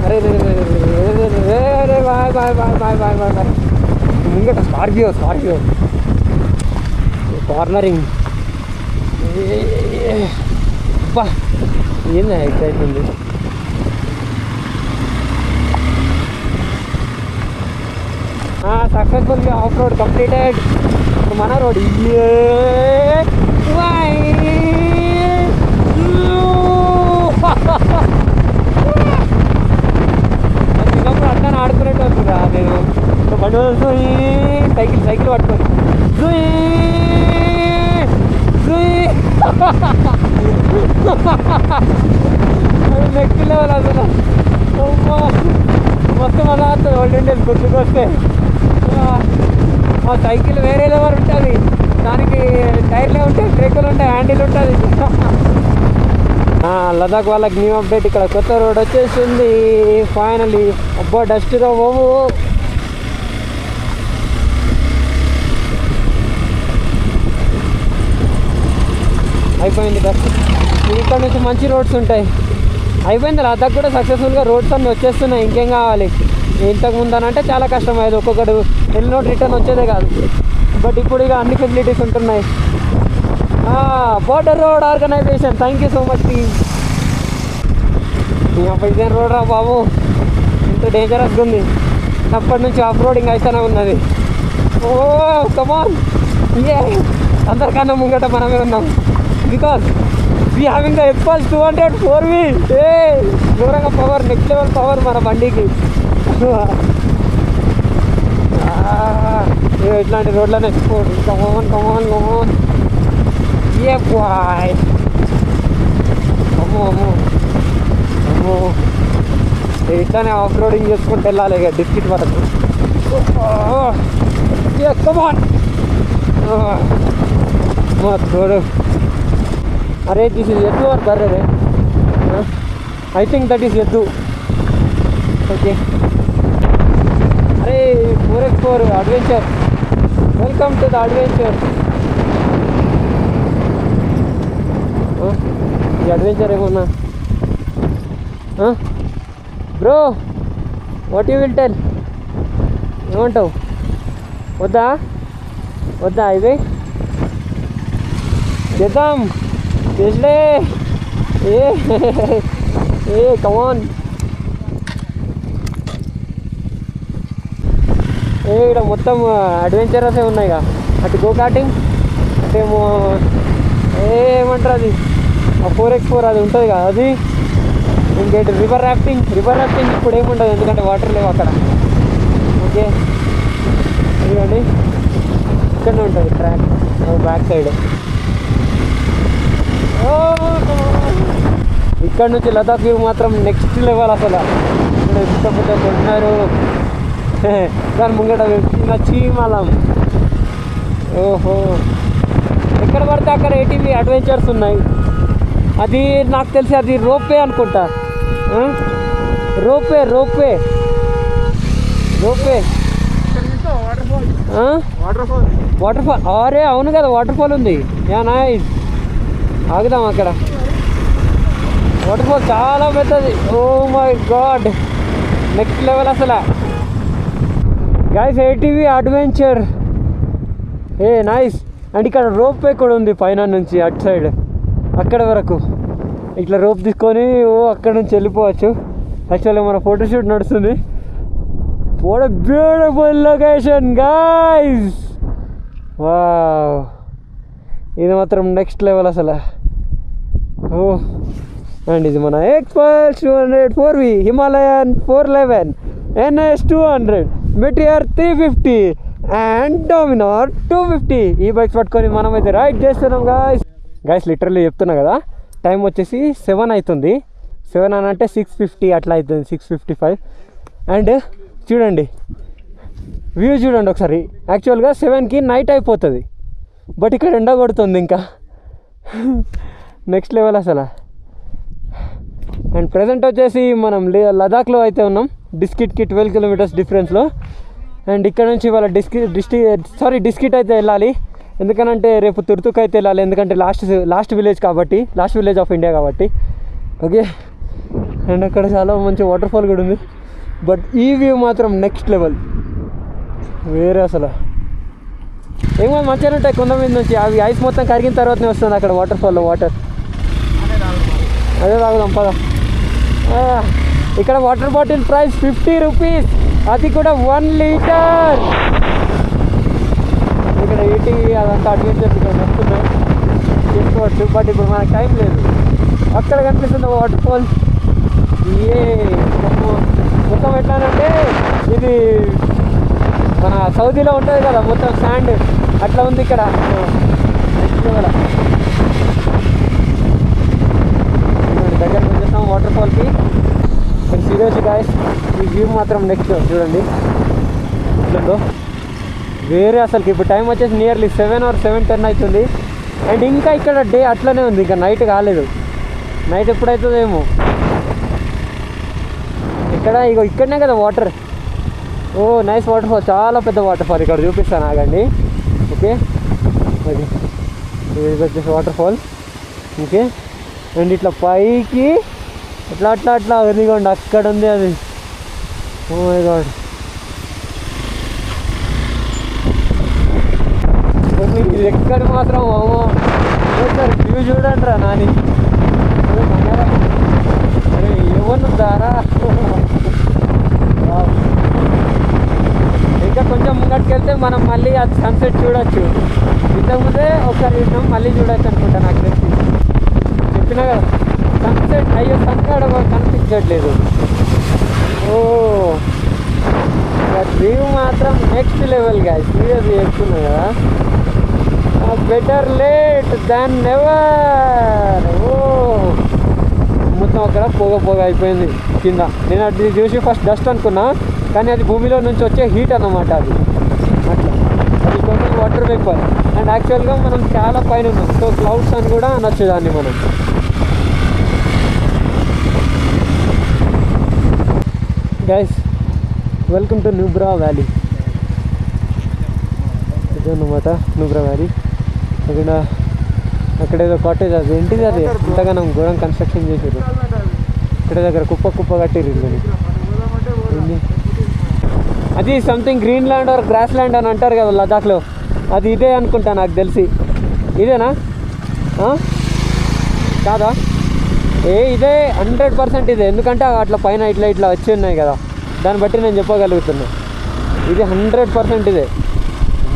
అరే boy boy boy boy boy boy boy. ముంగట స్కార్పియో కార్నరింగ్. అబ్బా ఏంది ఎక్సైట్ ఉంది. సక్సెస్ఫుల్గా ఆఫ్ రోడ్ కంప్లీటెడ్. మన రోడ్ చిన్నప్పుడు అట్లా ఆడుకునేట్టు వస్తుందా నేను బండి సైకిల్ పట్టుకొని నెక్స్ట్ లెవెల్ అసలు మొత్తం అలా వస్తుంది. ఓల్డెన్ డేస్ గుర్తుకొస్తే ఆ సైకిల్ వేరే లెవెల్ ఉంటుంది. దానికి టైర్లే ఉంటాయి, బ్రేకులు ఉంటాయి, హ్యాండిల్ ఉంటుంది. లదాఖ్ వాళ్ళకి న్యూ అప్డేట్, ఇక్కడ కొత్త రోడ్ వచ్చేసింది ఫైనలీ. అబ్బా డస్ట్ రా బాబు. అయిపోయింది డస్ట్. ఇక్కడ నుంచి మంచి రోడ్స్ ఉంటాయి. అయిపోయింది. లదాఖ్ కూడా సక్సెస్ఫుల్గా రోడ్స్ అన్నీ వచ్చేస్తున్నాయి. ఇంకేం కావాలి? ఇంతకుముందు అని అంటే చాలా కష్టమయ్యేది, ఒక్కొక్కడు వెళ్ళినోట్ రిటర్న్ వచ్చేదే కాదు. బట్ ఇప్పుడు ఇక అన్ని ఫెసిలిటీస్ ఉంటున్నాయి. Border road organisation, thank you so much team. ఇదేం రోడ్ రా బాబు, ఇంత డేంజరస్గా ఉంది. అప్పటి నుంచి ఆఫ్ రోడింగ్ అయితేనే ఉన్నది. ఓ కమాన్, అందరికన్నా ముంగట మనమే ఉన్నాం. Because we having the ఎక్స్పల్స్ 200 4V. ఘోరంగా పవర్, నెక్స్ట్ లెవెల్ పవర్ మన బండికి. ఇట్లాంటి రోడ్లను ఎక్స్పోర్ట్. కమాన్ కమాన్ కమాన్. ఏ బాయ్, అమ్మో అమ్మో అమ్మో. ఇట్లానే ఆఫ్ రోడింగ్ చేసుకుంటూ వెళ్ళాలి ఇక డిస్ట్రిక్ట్ వరకు. కమాన్ తోడు. అరే దిస్ ఇస్ ఎద్దు ఆర్ బర్రె రే? ఐ థింక్ దట్ ఈస్ ఎద్దు. ఓకే. అరే 4x4 adventure, welcome to the adventure. ఈ అడ్వెంచర్ ఏమన్నా bro, what you will tell? ఏమంటావు? వద్దా వద్దా ఇది చేద్దాం చేసలే. ఏ కమాన్. ఇక్కడ మొత్తం అడ్వెంచరసే ఉన్నాయి. అటు గో కార్టింగ్, అటేమో ఏమంటారు అది, ఆ 4x4 అది ఉంటుంది కదా అది. ఇంకేంటి రివర్ రాఫ్టింగ్. ఇప్పుడు ఏముండదు ఎందుకంటే వాటర్ లేవు అక్కడ. ఓకే ఇదిగోండి, ఇక్కడనే ఉంటుంది ట్రాక్ బ్యాక్ సైడ్. ఇక్కడ నుంచి లదాఖ్ వ్యూ మాత్రం నెక్స్ట్ లెవెల్ అసలు. ఇక్కడ ఎంత పెద్ద కొన్నారు, దాని ముంగట చిన్న చీమలం. ఓహో, ఎక్కడ పడితే అక్కడ ఏటీవీ అడ్వెంచర్స్ ఉన్నాయి. అది నాకు తెలిసి అది రోప్వే అనుకుంటా. Ropeway waterfall. అరే అవును కదా, వాటర్ ఫాల్ ఉంది. Yeah nice. ఆగుదాం అక్కడ. వాటర్ ఫాల్ చాలా పెద్దది. Oh my God, next level అసలు. Guys ATV adventure, nice. And ఇక్కడ రోప్ వే కూడా ఉంది పైన నుంచి అటు సైడ్ అక్కడ వరకు. ఇట్లా రోప్ తీసుకొని అక్కడ నుంచి వెళ్ళిపోవచ్చు. యాక్చువల్లీ మన ఫోటోషూట్ నడుస్తుంది. What a beautiful location guys. Wow, ఇది మాత్రం నెక్స్ట్ లెవెల్ అసలు. అండ్ ఇది మన ఎక్స్పల్స్ 200 4V, Himalayan 411, NS 200, మెటియర్ 350 and Dominar 250. ఈ బైక్స్ పట్టుకొని మనం అయితే రైడ్ చేస్తున్నాం గైస్. లిటరల్లీ చెప్తున్నా కదా, టైం వచ్చేసి 7 అవుతుంది. 7 అని అంటే 6:50 అట్లా అవుతుంది, 6:55. అండ్ చూడండి వ్యూ చూడండి ఒకసారి. యాక్చువల్గా 7కి నైట్ అయిపోతుంది, బట్ ఇక్కడ ఎండ కొడుతుంది ఇంకా. నెక్స్ట్ లెవెల్ అసలు. అండ్ ప్రజెంట్ వచ్చేసి మనం లదాఖ్లో అయితే ఉన్నాం, డిస్కిట్కి 12 కిలోమీటర్స్ డిఫరెన్స్లో. అండ్ ఇక్కడ నుంచి వాళ్ళ డిస్కిట్ అయితే వెళ్ళాలి. ఎందుకనంటే రేపు తుర్తుక్ అయితే వెళ్ళాలి, ఎందుకంటే లాస్ట్ విలేజ్ కాబట్టి, లాస్ట్ విలేజ్ ఆఫ్ ఇండియా కాబట్టి. ఓకే. అండ్ అక్కడ చాలా మంచి వాటర్ ఫాల్ కూడా ఉంది. బట్ ఈ వ్యూ మాత్రం నెక్స్ట్ లెవెల్, వేరే అసలు. ఏమో మంచిగా ఉంటాయి కొండ మీద నుంచి. అవి ఐస్ మొత్తం కరిగిన తర్వాతనే వస్తుంది అక్కడ వాటర్ ఫాల్లో వాటర్. అదే తాగుదాం పద. ఇక్కడ వాటర్ బాటిల్ ప్రైస్ 50 రూపీస్, అది కూడా 1 లీటర్. ఇక్కడ ఈటీ అదంతా అడ్వెంచర్ ఇక్కడ వస్తున్నాయి చేసుకోవచ్చు. బట్ ఇప్పుడు మనకు టైం లేదు. అక్కడ కనిపిస్తుంది వాటర్ ఫాల్. ఏ మొత్తం ఎట్లానంటే ఇది మన సౌదీలో ఉంటుంది కదా మొత్తం శాండ్ అట్లా ఉంది ఇక్కడ. దగ్గరకు వచ్చేస్తాం వాటర్ ఫాల్కి. ఇక్కడ సీరియస్ గాయస్ ఈ వ్యూ మాత్రం నెక్స్ట్ చూడండి ఎట్లుందో వేరే. అసలుకి ఇప్పుడు టైం వచ్చేసి నియర్లీ 7 or 7:10 అవుతుంది. అండ్ ఇంకా ఇక్కడ డే అట్లనే ఉంది, ఇంకా నైట్ కాలేదు. నైట్ ఎప్పుడవుతుందేమో. ఇక్కడ ఇక్కడనే కదా వాటర్. ఓ నైస్ వాటర్ ఫాల్, చాలా పెద్ద వాటర్ ఫాల్. ఇక్కడ చూపిస్తాను ఆగండి. ఓకే ఓకే ఇది వచ్చేసి వాటర్ ఫాల్. ఓకే అండ్ ఇట్లా పైకి అట్లా అట్లా అట్లా ఇదిగోండి అక్కడ ఉంది అది. ఓ మై గాడ్ ఇది ఎక్కడ మాత్రం సార్ వ్యూ చూడండి రా నాని. అరే ఏమనుందారా. ఇంకా కొంచెం ముంగటికి వెళ్తే మనం మళ్ళీ అది సన్సెట్ చూడొచ్చు. ఇంతకుముందే ఒకసారి చూసినాం, మళ్ళీ చూడొచ్చు అనుకుంటా నాకు తెలిసి. చెప్పినా కదా సన్సెట్ అయ్యో సన్కాడ కనిపించట్లేదు. ఓ వ్యూ మాత్రం నెక్స్ట్ లెవెల్ గా సీరియస్ చెప్తున్నా కదా. Better late than never. Oh మొత్తం అక్కడ పొగ అయిపోయింది కింద. నేను అది చూసి ఫస్ట్ డస్ట్ అనుకున్నా, కానీ అది భూమిలో నుంచి వచ్చే హీట్ అన్నమాట. అది అట్లా అది టోటల్ వాటర్ వేపర్. అండ్ యాక్చువల్గా మనం చాలా పైన ఉన్నాం, సో క్లౌడ్స్ అని కూడా అనొచ్చు దాన్ని మనం. Guys welcome to Nubra valley. ఇదన్నమాట నూబ్రా వ్యాలీ. అక్కడ ఏదో కాటేజ్, అది ఏంటిది అది ఇంతగానో ఘోరం కన్స్ట్రక్షన్ చేసారు. ఇక్కడ దగ్గర కుప్ప కట్టిరు ఇల్లు. అది something green land or grass land అని అంటారు కదా లదాఖ్లో, అది ఇదే అనుకుంటా నాకు తెలిసి. ఇదేనా కాదా? ఇదే 100% ఇదే. ఎందుకంటే అట్లా పైన ఇట్లా వచ్చి ఉన్నాయి కదా, దాన్ని బట్టి నేను చెప్పగలుగుతున్నా. ఇది 100% ఇదే,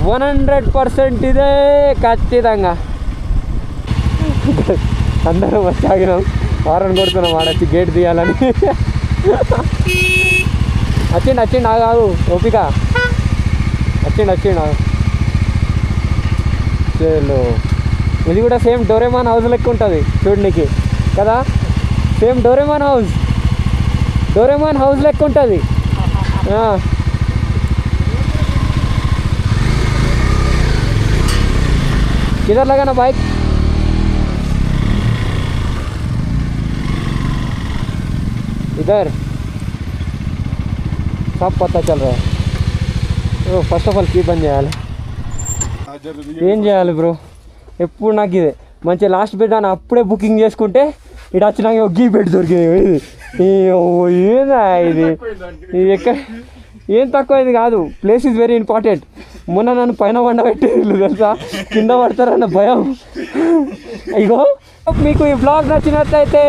100% ఇదే ఖచ్చితంగా. అందరం వచ్చి ఆగినాం, హారన్ కొడుతున్నాం ఆడొచ్చి గేట్ తీయాలని. వచ్చిండు కాదు ఓపిక, వచ్చిండు చలో. ఇది కూడా సేమ్ డోరేమాన్ హౌస్ లెక్క ఉంటుంది చూడడానికి కదా. సేమ్ డోరేమాన్ హౌస్ లెక్క ఉంటుంది. किधर लगा ना बाइक? इधर सब पता चल रहा है. ఫస్ట్ ఆఫ్ ఆల్ కీ బంద్ చేయాలి. ఏం చేయాలి బ్రో, ఎప్పుడు నాకు ఇదే మంచి లాస్ట్ బెడ్ అని అప్పుడే బుకింగ్ చేసుకుంటే ఇటు వచ్చినాక గీ బెడ్ దొరికింది. ఏదా ఇది ఎక్కడ ఏం తక్కువ ఇది కాదు. Place is very important. మొన్న నన్ను పైన వండబెట్టి తెలుసా, కింద పడతారన్న భయం. ఇగో మీకు ఈ బ్లాగ్ నచ్చినట్లయితే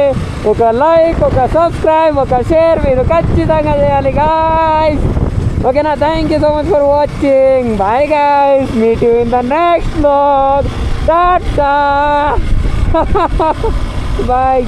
ఒక లైక్, ఒక సబ్స్క్రైబ్, ఒక షేర్ మీరు ఖచ్చితంగా చేయాలి గాయ్స్. ఓకేనా? Thank you so much for watching. Bye guys, meet you in the next blog. టాటా బాయ్.